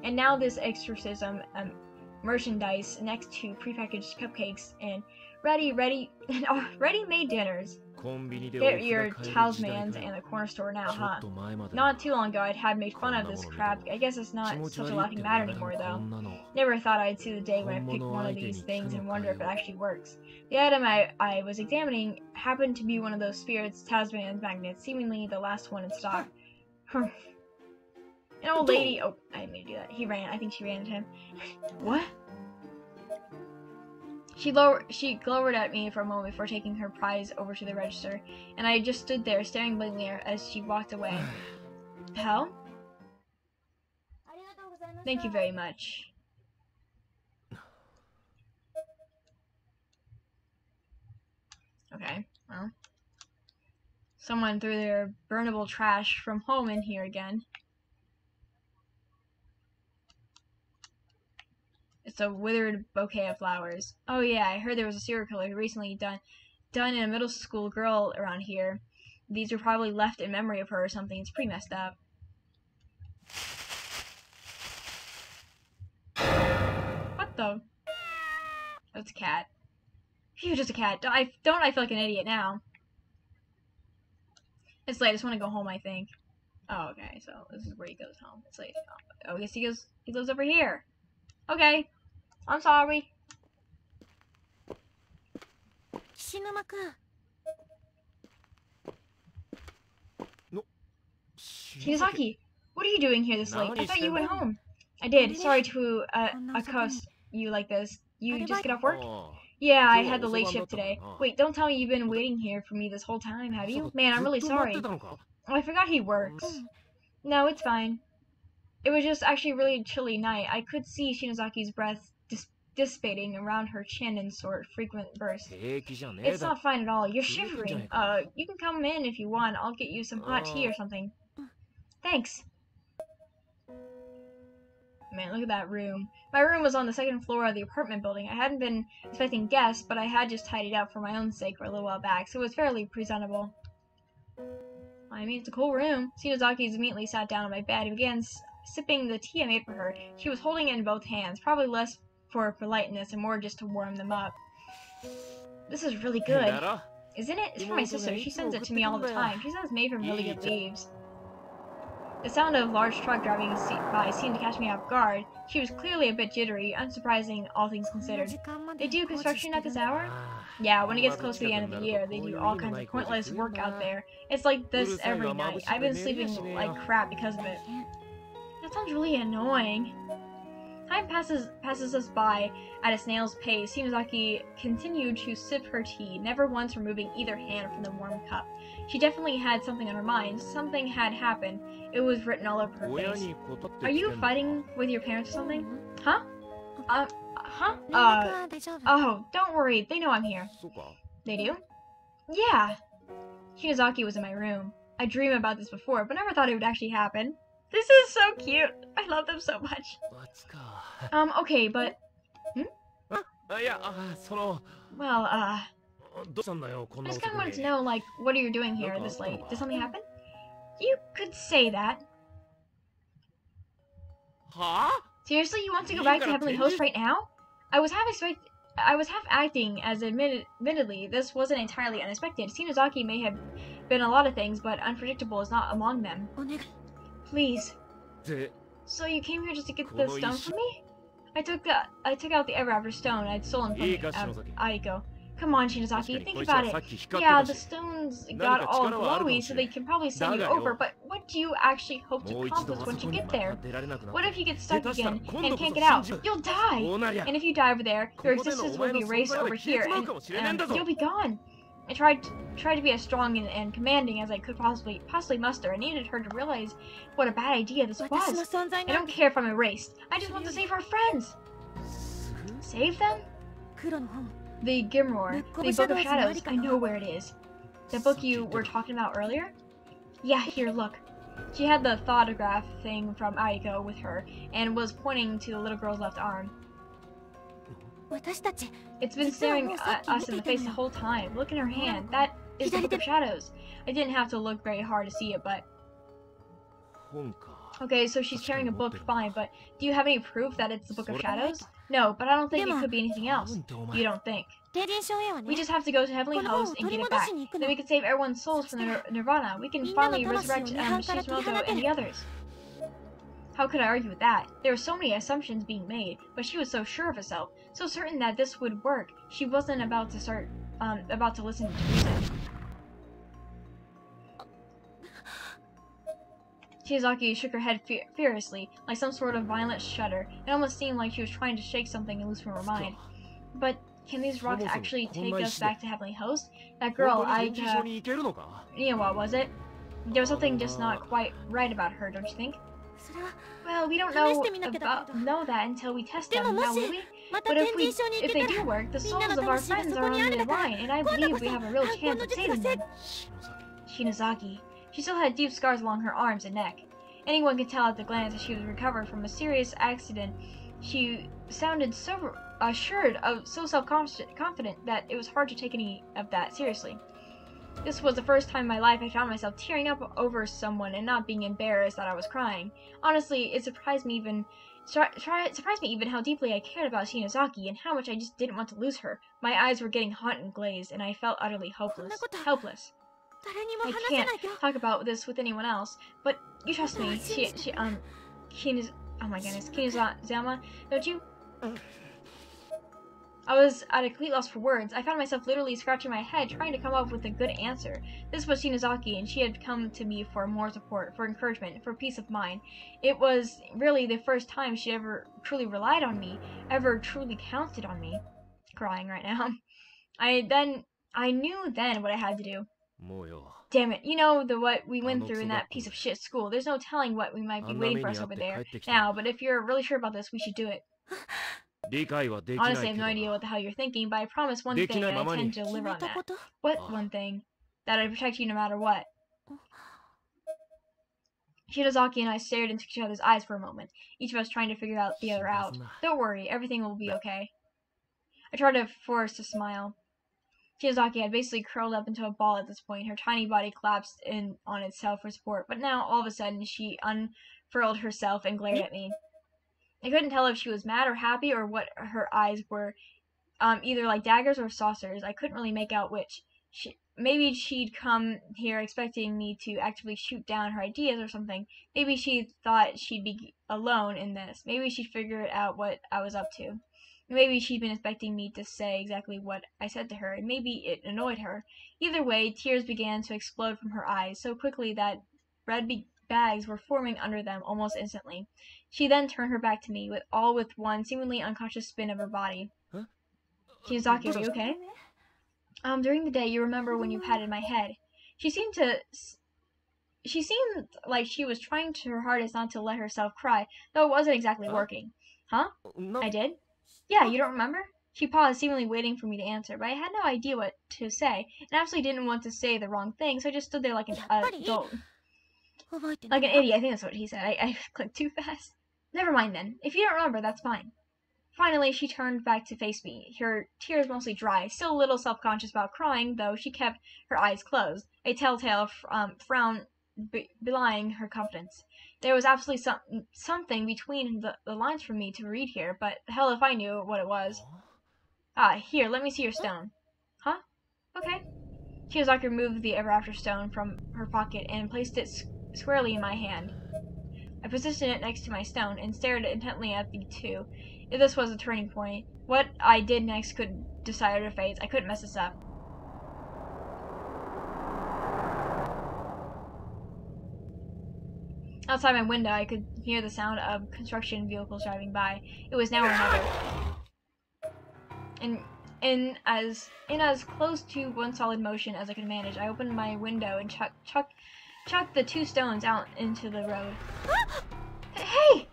And now this exorcism merchandise next to prepackaged cupcakes and ready-made dinners. Get your talismans and the corner store now, huh? Not too long ago I'd had made fun of this crap. I guess it's not such a laughing matter anymore, though. Never thought I'd see the day when I picked one of these things and wonder if it actually works. The item I was examining happened to be one of those spirits talisman magnets, seemingly the last one in stock. An old lady. Oh, I didn't mean to do that. He ran. I think she ran at him. What? She glowered at me for a moment before taking her prize over to the register, and I just stood there staring blankly as she walked away. Hell? Thank you very much. Okay, well. Someone threw their burnable trash from home in here again. It's a withered bouquet of flowers. Oh yeah, I heard there was a serial killer who recently done in a middle school girl around here. These were probably left in memory of her or something. It's pretty messed up. What the? That's a cat. Phew, just a cat. Don't I feel like an idiot now? It's late. I just want to go home, I think. Oh, okay. So this is where he goes home. It's late. Oh, I guess he goes over here. Okay. I'm sorry. Shinozaki, what are you doing here this late? I thought you went home. I did. Sorry to accost you like this. You just get off work? Yeah, I had the late shift today. Wait, don't tell me you've been waiting here for me this whole time, have you? Man, I'm really sorry. Oh, I forgot he works. No, it's fine. It was just actually a really chilly night. I could see Shinozaki's breath dissipating around her chin in frequent bursts. It's not fine at all. You're shivering. You can come in if you want. I'll get you some hot tea or something. Thanks. Man, look at that room. My room was on the second floor of the apartment building. I hadn't been expecting guests, but I had just tidied up for my own sake for a little while back, so it was fairly presentable. I mean, it's a cool room. Shinozaki immediately sat down on my bed and began sipping the tea I made for her. She was holding it in both hands, probably less for politeness and more just to warm them up. This is really good. Isn't it? It's for my sister. She sends it to me all the time. She says it's made from really good leaves. The sound of a large truck driving by seemed to catch me off guard. She was clearly a bit jittery, unsurprising all things considered. They do construction at this hour? Yeah, when it gets close to the end of the year, they do all kinds of pointless work out there. It's like this every night. I've been sleeping like crap because of it. That sounds really annoying. Time passes us by at a snail's pace. Shinozaki continued to sip her tea, never once removing either hand from the warm cup. She definitely had something on her mind. Something had happened. It was written all over her face. Are you fighting with your parents or something? Huh? Oh, don't worry. They know I'm here. They do? Yeah. Shinozaki was in my room. I dreamed about this before, but never thought it would actually happen. This is so cute. I love them so much. Okay, but... Well, I just kind of wanted to know, like, what are you doing here this late? Did something happen? You could say that. Seriously, you want to go back to Heavenly Host right now? I was half acting as admittedly, this wasn't entirely unexpected. Shinozaki may have been a lot of things, but unpredictable is not among them. Please. So you came here just to get the stone from me? I took out the Ever After stone I'd stolen from Aiko. Come on, Shinozaki, think about it. Yeah, the stones got all glowy, so they can probably send you over, but what do you actually hope to accomplish once you get there? What if you get stuck again and can't get out? You'll die! And if you die over there, your existence will be erased over here, and you'll be gone. I tried to be as strong and commanding as I could possibly muster. I needed her to realize what a bad idea this was. I don't care if I'm erased. I just want to save our friends. Save them? The Grimoire, the Book of Shadows, I know where it is. The book you were talking about earlier? Yeah, here, look. She had the photograph thing from Aiko with her, and was pointing to the little girl's left arm. It's been staring at us in the face the whole time. Look in her hand. That is the Book of Shadows. I didn't have to look very hard to see it, but... Okay, so she's carrying a book, fine, but do you have any proof that it's the Book of Shadows? No, but I don't think it could be anything else. You don't think. We just have to go to Heavenly Host and get it back. Then we can save everyone's souls from the Nirvana. We can finally resurrect Shishimoto and the others. How could I argue with that? There were so many assumptions being made, but she was so sure of herself, so certain that this would work. She wasn't about to listen to reason. Shinozaki shook her head furiously, like some sort of violent shudder. It almost seemed like she was trying to shake something loose from her mind. But can these rocks actually take us back to Heavenly Host? That girl, what was it? There was something just not quite right about her, don't you think? Well, we don't know that until we test them, now will we? But if they do work, the souls of our friends are on the line, and I believe we have a real chance of saving them. Shinozaki. She still had deep scars along her arms and neck. Anyone could tell at the glance that she was recovered from a serious accident. She sounded so assured, so self-confident that it was hard to take any of that seriously. This was the first time in my life I found myself tearing up over someone and not being embarrassed that I was crying. Honestly, it surprised me even how deeply I cared about Shinozaki and how much I just didn't want to lose her. My eyes were getting hot and glazed, and I felt utterly helpless. I can't talk about this with anyone else, but you trust me. Kinizama, don't you? I was at a complete loss for words. I found myself literally scratching my head, trying to come up with a good answer. This was Shinozaki, and she had come to me for more support, for encouragement, for peace of mind. It was really the first time she ever truly relied on me, ever truly counted on me. Crying right now. I knew then what I had to do. Damn it, you know what we went through in that piece of shit school. There's no telling what we might be waiting for us over there now, but if you're really sure about this, we should do it. Honestly, I have no idea what the hell you're thinking, but I promise one thing, and I intend to deliver on that. What one thing? That I'd protect you no matter what. Shinozaki and I stared into each other's eyes for a moment, each of us trying to figure the other out. Don't worry, everything will be okay. I tried to force a smile. Shinozaki had basically curled up into a ball at this point. Her tiny body collapsed in on itself for support, but now, all of a sudden, she unfurled herself and glared at me. I couldn't tell if she was mad or happy or what her eyes were, either like daggers or saucers. I couldn't really make out which. Maybe she'd come here expecting me to actively shoot down her ideas or something. Maybe she thought she'd be alone in this. Maybe she'd figured out what I was up to. Maybe she'd been expecting me to say exactly what I said to her, and maybe it annoyed her. Either way, tears began to explode from her eyes so quickly that red bags were forming under them almost instantly. She then turned her back to me, with one seemingly unconscious spin of her body. Huh? Shinozaki, are you okay? During the day, you remember when you patted my head. She seemed like she was trying her hardest not to let herself cry, though it wasn't exactly working. Huh? I did? Yeah, you don't remember? She paused, seemingly waiting for me to answer, but I had no idea what to say, and absolutely didn't want to say the wrong thing, so I just stood there like an adult. Like an idiot, I think that's what he said. I clicked too fast. Never mind then. If you don't remember, that's fine. Finally, she turned back to face me, her tears mostly dry, still a little self-conscious about crying, though she kept her eyes closed, a telltale frown belying her confidence. There was absolutely something between the lines for me to read here, but hell if I knew what it was. Ah, here, let me see your stone. Huh? Okay. Shizaki removed the Ever After stone from her pocket and placed it squarely in my hand. I positioned it next to my stone and stared intently at the two. If this was a turning point, what I did next could decide our fates. I couldn't mess this up. Outside my window, I could hear the sound of construction vehicles driving by. It was now or never. In as close to one solid motion as I could manage, I opened my window and chucked the two stones out into the road. Hey!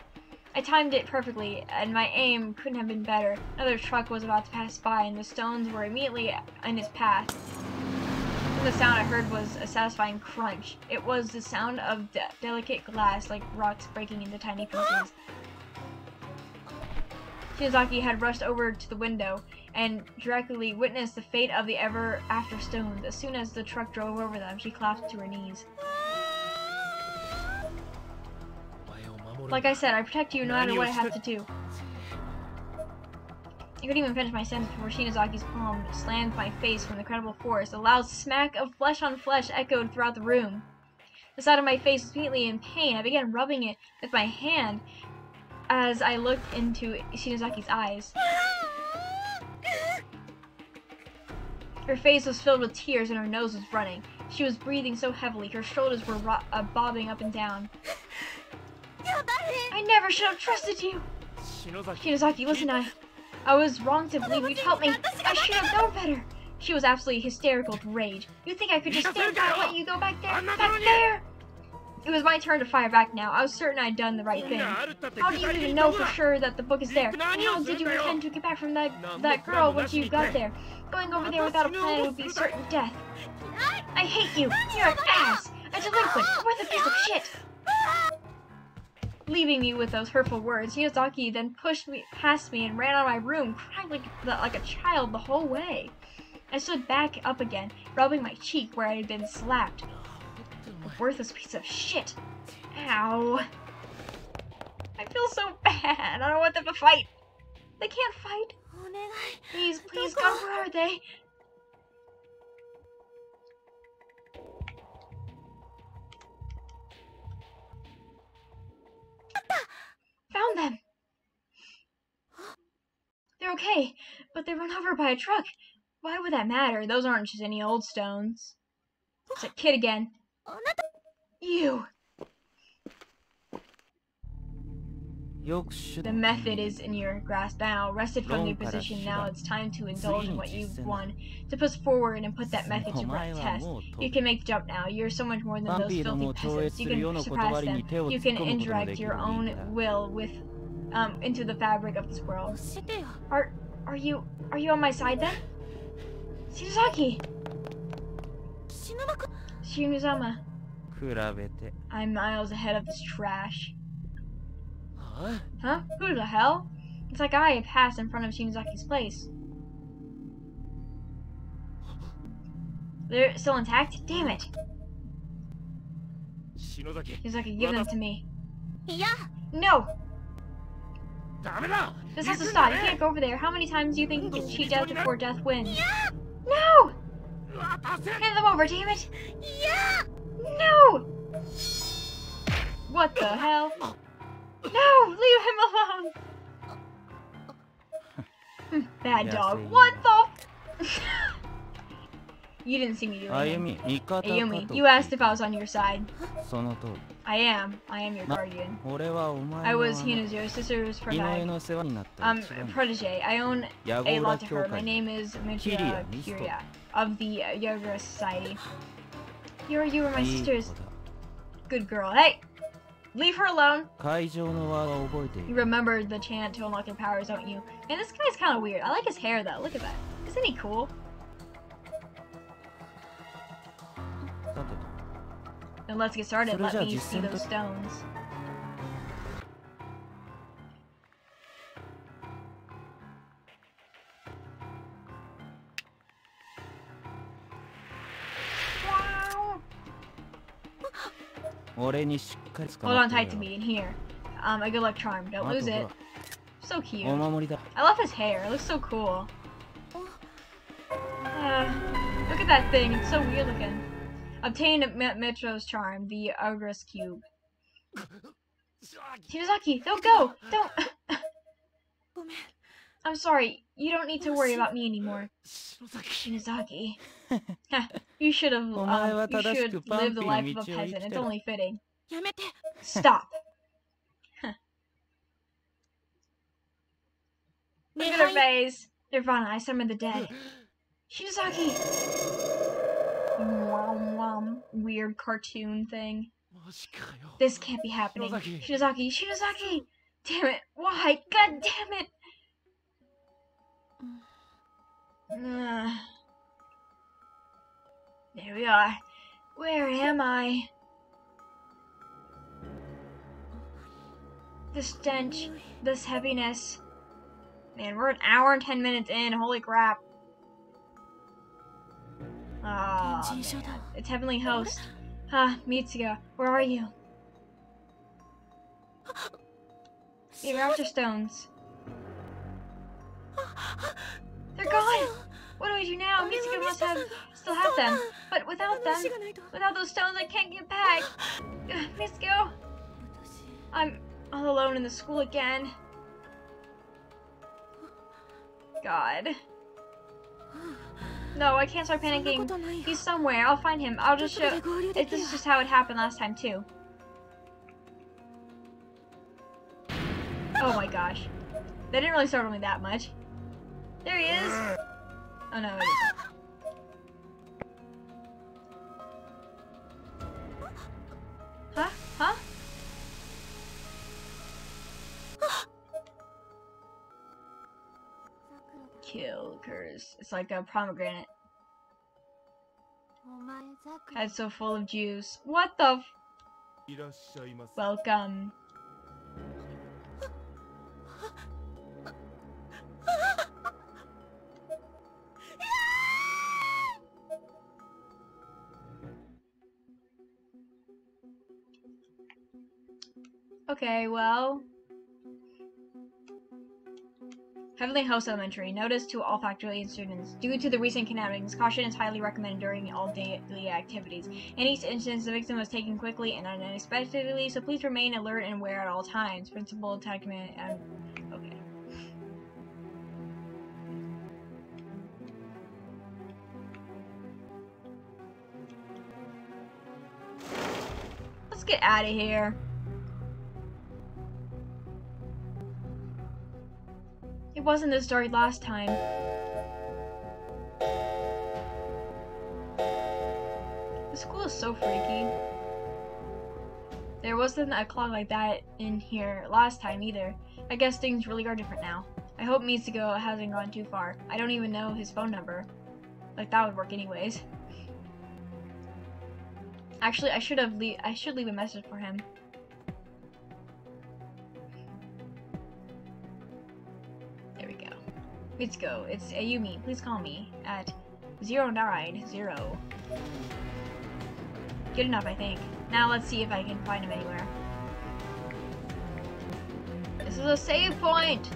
I timed it perfectly, and my aim couldn't have been better. Another truck was about to pass by, and the stones were immediately in its path. The sound I heard was a satisfying crunch. It was the sound of delicate glass, like rocks breaking into tiny pieces. Shizaki had rushed over to the window and directly witnessed the fate of the Ever After stones. As soon as the truck drove over them, she collapsed to her knees. Like I said, I protect you no matter what I have to do. I couldn't even finish my sentence before Shinazaki's palm slammed my face from the incredible force. A loud smack of flesh on flesh echoed throughout the room. The side of my face was immediately in pain. I began rubbing it with my hand as I looked into Shinazaki's eyes. Her face was filled with tears and her nose was running. She was breathing so heavily, her shoulders were bobbing up and down. I never should have trusted you! Shinozaki, listen, I was wrong to believe you'd help me. I should have known better. She was absolutely hysterical with rage. You think I could just stand by and let you go back there? Back there! It was my turn to fire back now. I was certain I'd done the right thing. How do you even know for sure that the book is there? And how did you intend to get back from that girl once you got there? Going over there without a plan would be certain death. I hate you! You're an ass! A delinquent! Worth a piece of shit! Leaving me with those hurtful words, Shizaki then pushed me past me and ran out of my room, crying like a child the whole way. I stood back up again, rubbing my cheek where I had been slapped. A worthless piece of shit. Ow. I feel so bad. I don't want them to fight. They can't fight. Please, please, God, where are they? Found them! They're okay, but they run over by a truck. Why would that matter? Those aren't just any old stones. It's a kid again. You! The method is in your grasp now. Rested from your position, now it's time to indulge in what you've won. To push forward and put that method to test. You can make the jump now. You're so much more than those filthy peasants. You can surpass them. You can inject your own will with into the fabric of this world. Are you on my side then? Shizaki! Shinuzama. I'm miles ahead of this trash. Huh? Who the hell? It's like I passed in front of Shinazaki's place. They're still intact? Damn it! Shinozaki, give them to me. No! This has to stop. You can't go over there. How many times do you think you can cheat death before death wins? No! Hand them over, damn it! No! What the hell? No! Leave him alone! Bad dog. What the You didn't see me doing it. Ayumi, you asked if I was on your side. I am your guardian. I was Hinazu's sister's protege. I own a lot to her. My name is Mitra Kyria of the Yoga Society. You were my sister's good girl. Hey! Leave her alone. You remember the chant to unlock your powers, don't you? And this guy's kind of weird. I like his hair, though. Look at that. Isn't he cool? Then let's get started. Let me see those stones. Hold on tight to me in here. A good luck charm. Don't lose it. So cute. I love his hair. It looks so cool. Look at that thing. It's so weird looking. Obtain Metro's charm, the Ogress Cube. Shinozaki, don't go! Don't! I'm sorry. You don't need to worry about me anymore. Shinozaki. You should live the life of a peasant. It's only fitting. Stop. Look at her face. Nirvana, I summoned the dead. Shinozaki! Weird cartoon thing. This can't be happening. Shinozaki! Shinozaki! Damn it! Why? God damn it! There we are. Where am I? The stench, this heaviness. Man, we're an hour and 10 minutes in. Holy crap. Oh, man. It's Heavenly Host. Mitsuga, where are you? The Raptor Stones. They're gone! What do I do now? Mitsuga must still have them. But without them, without those stones, I can't get back. Mitsuga! I'm all alone in the school again. God. No, I can't start panicking. He's somewhere. I'll find him. I'll just show. This is just how it happened last time, too. Oh my gosh. They didn't really startle me that much. There he is. Oh no. Huh? Huh? Kill curse. It's like a pomegranate. Head so full of juice. What the Welcome. Okay, well. Heavenly Host Elementary. Notice to all faculty students. Due to the recent kidnappings, caution is highly recommended during all daily activities. In each instance, the victim was taken quickly and unexpectedly, so please remain alert and aware at all times. Principal attackment and... okay. Let's get out of here. It wasn't this dark last time. The school is so freaky. There wasn't a clock like that in here last time either. I guess things really are different now. I hope Mitsugo hasn't gone too far. I don't even know his phone number. Like, that would work anyways. Actually, I should leave a message for him. Mitsuko, it's Ayumi. Please call me at 090. Good enough, I think. Now let's see if I can find him anywhere. This is a save point!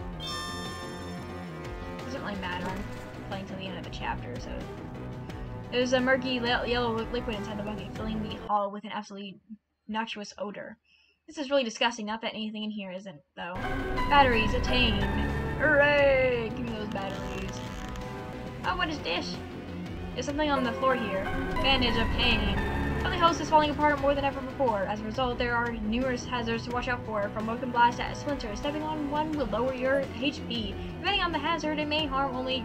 Doesn't really matter. I'm playing to the end of the chapter, so... There's a murky yellow liquid inside the bucket, filling the hall with an absolutely noxious odor. This is really disgusting. Not that anything in here isn't, though. Batteries attained! Hooray! Give me those batteries. Oh, what is this? There's something on the floor here. Bandage of pain. Heavenly Host is falling apart more than ever before. As a result, there are numerous hazards to watch out for. From broken blast to splinter, stepping on one will lower your HP. Depending on the hazard, it may harm only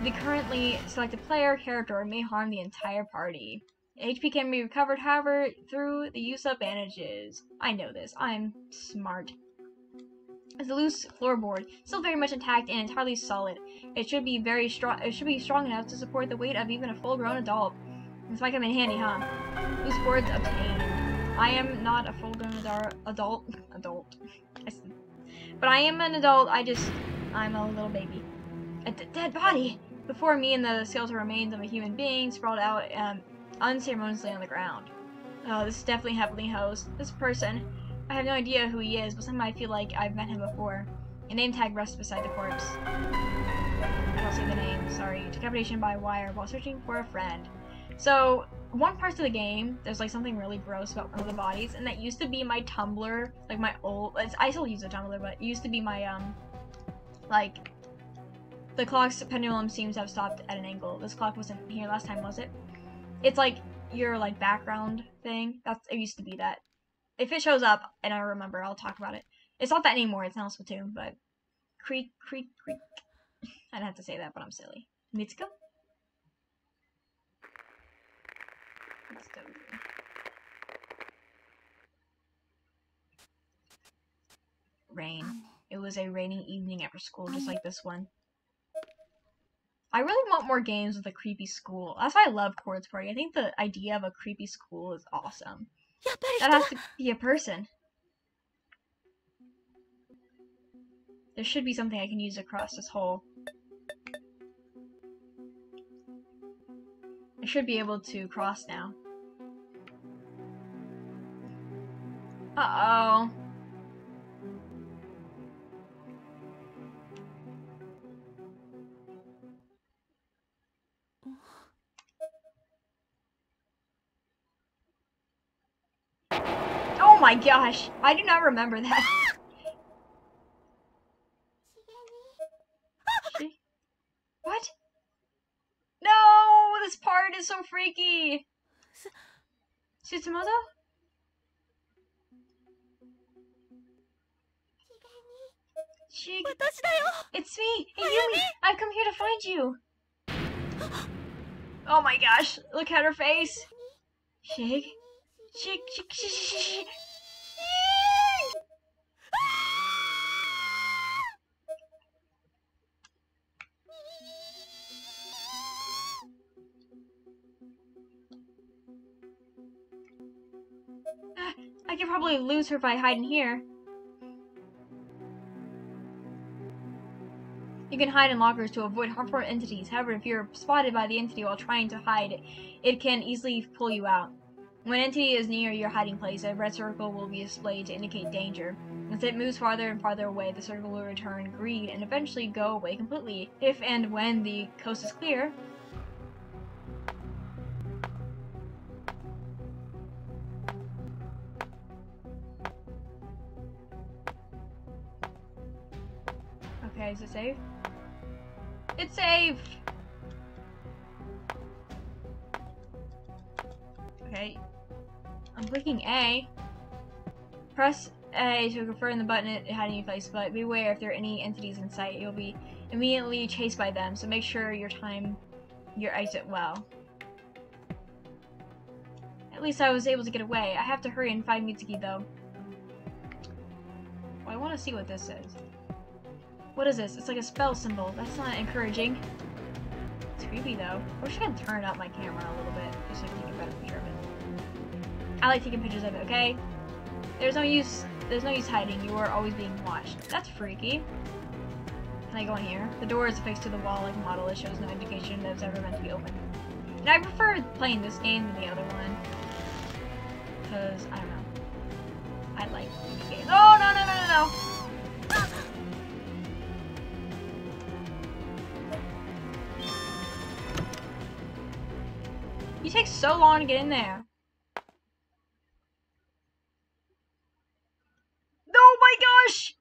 the currently selected player character, or may harm the entire party. HP can be recovered, however, through the use of bandages. I know this. I'm smart. It's a loose floorboard, still very much intact and entirely solid. It should be very strong. It should be strong enough to support the weight of even a full-grown adult. This might come in handy, huh? Loose boards obtained. I am not a full-grown adult. But I am an adult. I'm a little baby. A dead body. Before me and the skeletal remains of a human being sprawled out unceremoniously on the ground. Oh, this is definitely heavily host. This person, I have no idea who he is, but somehow I feel like I've met him before. A name tag rests beside the corpse. I don't see the name, sorry. Decapitation by wire while searching for a friend. So, one part of the game, there's like something really gross about one of the bodies, and that used to be my Tumblr, like my old, I still use the Tumblr, but it used to be my, like, the clock's pendulum seems to have stopped at an angle. This clock wasn't here last time, was it? It's like your, like, background thing. It used to be that. If it shows up, and I remember, I'll talk about it. It's not that anymore, it's now Splatoon, but creak, creak, creak. I didn't have to say that, but I'm silly. Mitsuko? Let's go. Rain. It was a rainy evening after school, just like this one. I really want more games with a creepy school. That's why I love Chords Party. I think the idea of a creepy school is awesome. That has to be a person. There should be something I can use across this hole. I should be able to cross now. Uh-oh. Oh my gosh! I do not remember that. What? No! This part is so freaky! Tsutomoto? Shig. It's me! Hey, Yumi! I've come here to find you! Oh my gosh, look at her face! Shig? Shig. I could probably lose her if I hide in here. You can hide in lockers to avoid harmful entities. However, if you're spotted by the entity while trying to hide, it can easily pull you out. When an entity is near your hiding place, a red circle will be displayed to indicate danger. As it moves farther and farther away, the circle will return green and eventually go away completely. If and when the coast is clear, okay, is it safe? It's safe! Okay. I'm clicking A. Press A to confirm the button it had any place, but beware if there are any entities in sight. You'll be immediately chased by them, so make sure you time your exit well. At least I was able to get away. I have to hurry and find Mitsuki, though. Well, I want to see what this is. What is this? It's like a spell symbol. That's not encouraging. It's creepy, though. I wish I could turn up my camera a little bit, just so I can take a better picture of it. I like taking pictures of it, okay? There's no use hiding. You are always being watched. That's freaky. Can I go in here? The door is affixed to the wall like a model. It shows no indication that it's ever meant to be open. And I prefer playing this game than the other one. Because, I don't know. I like these games. Oh, no! You take so long to get in there. Oh my gosh!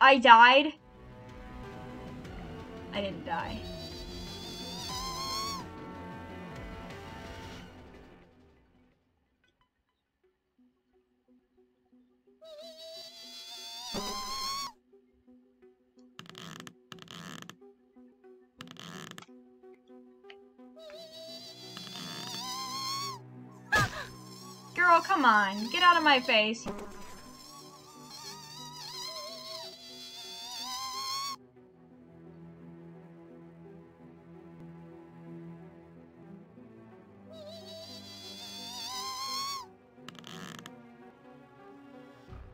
I died. I didn't die. Oh, come on. Get out of my face.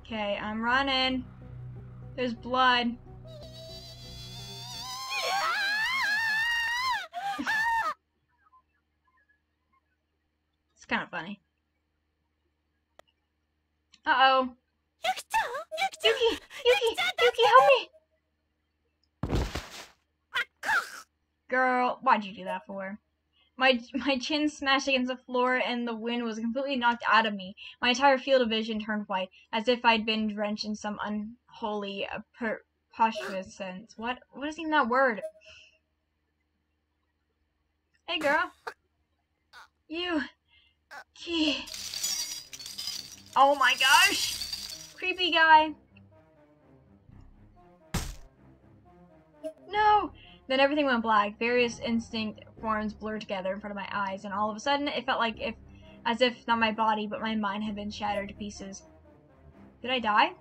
Okay, I'm running. There's blood. It's kind of funny. Uh-oh. Yuki! Yuki, help me! Girl, why'd you do that for? My chin smashed against the floor and the wind was completely knocked out of me. My entire field of vision turned white, as if I'd been drenched in some unholy, preposterous. What is even that word? Hey, girl. Yuki. Oh my gosh! Creepy guy. No! Then everything went black. Various instinct forms blurred together in front of my eyes, and all of a sudden it felt like as if not my body, but my mind had been shattered to pieces. Did I die?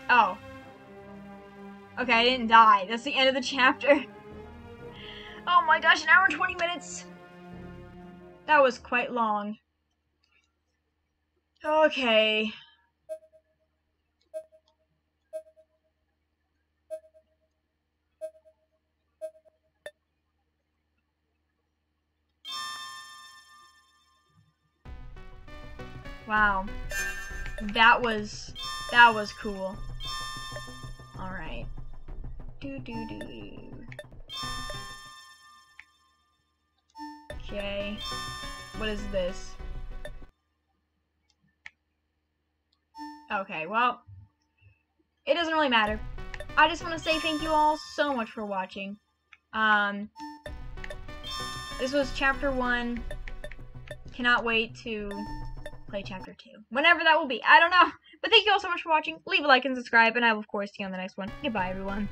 Oh. Okay, I didn't die. That's the end of the chapter. Oh my gosh, an hour and 20 minutes. That was quite long. Okay. Wow. That was cool. Alright. Okay. What is this? Okay, well, it doesn't really matter. I just want to say thank you all so much for watching. This was chapter 1. Cannot wait to play chapter 2. Whenever that will be. I don't know. But thank you all so much for watching. Leave a like and subscribe, and I will, of course, see you on the next one. Goodbye, everyone.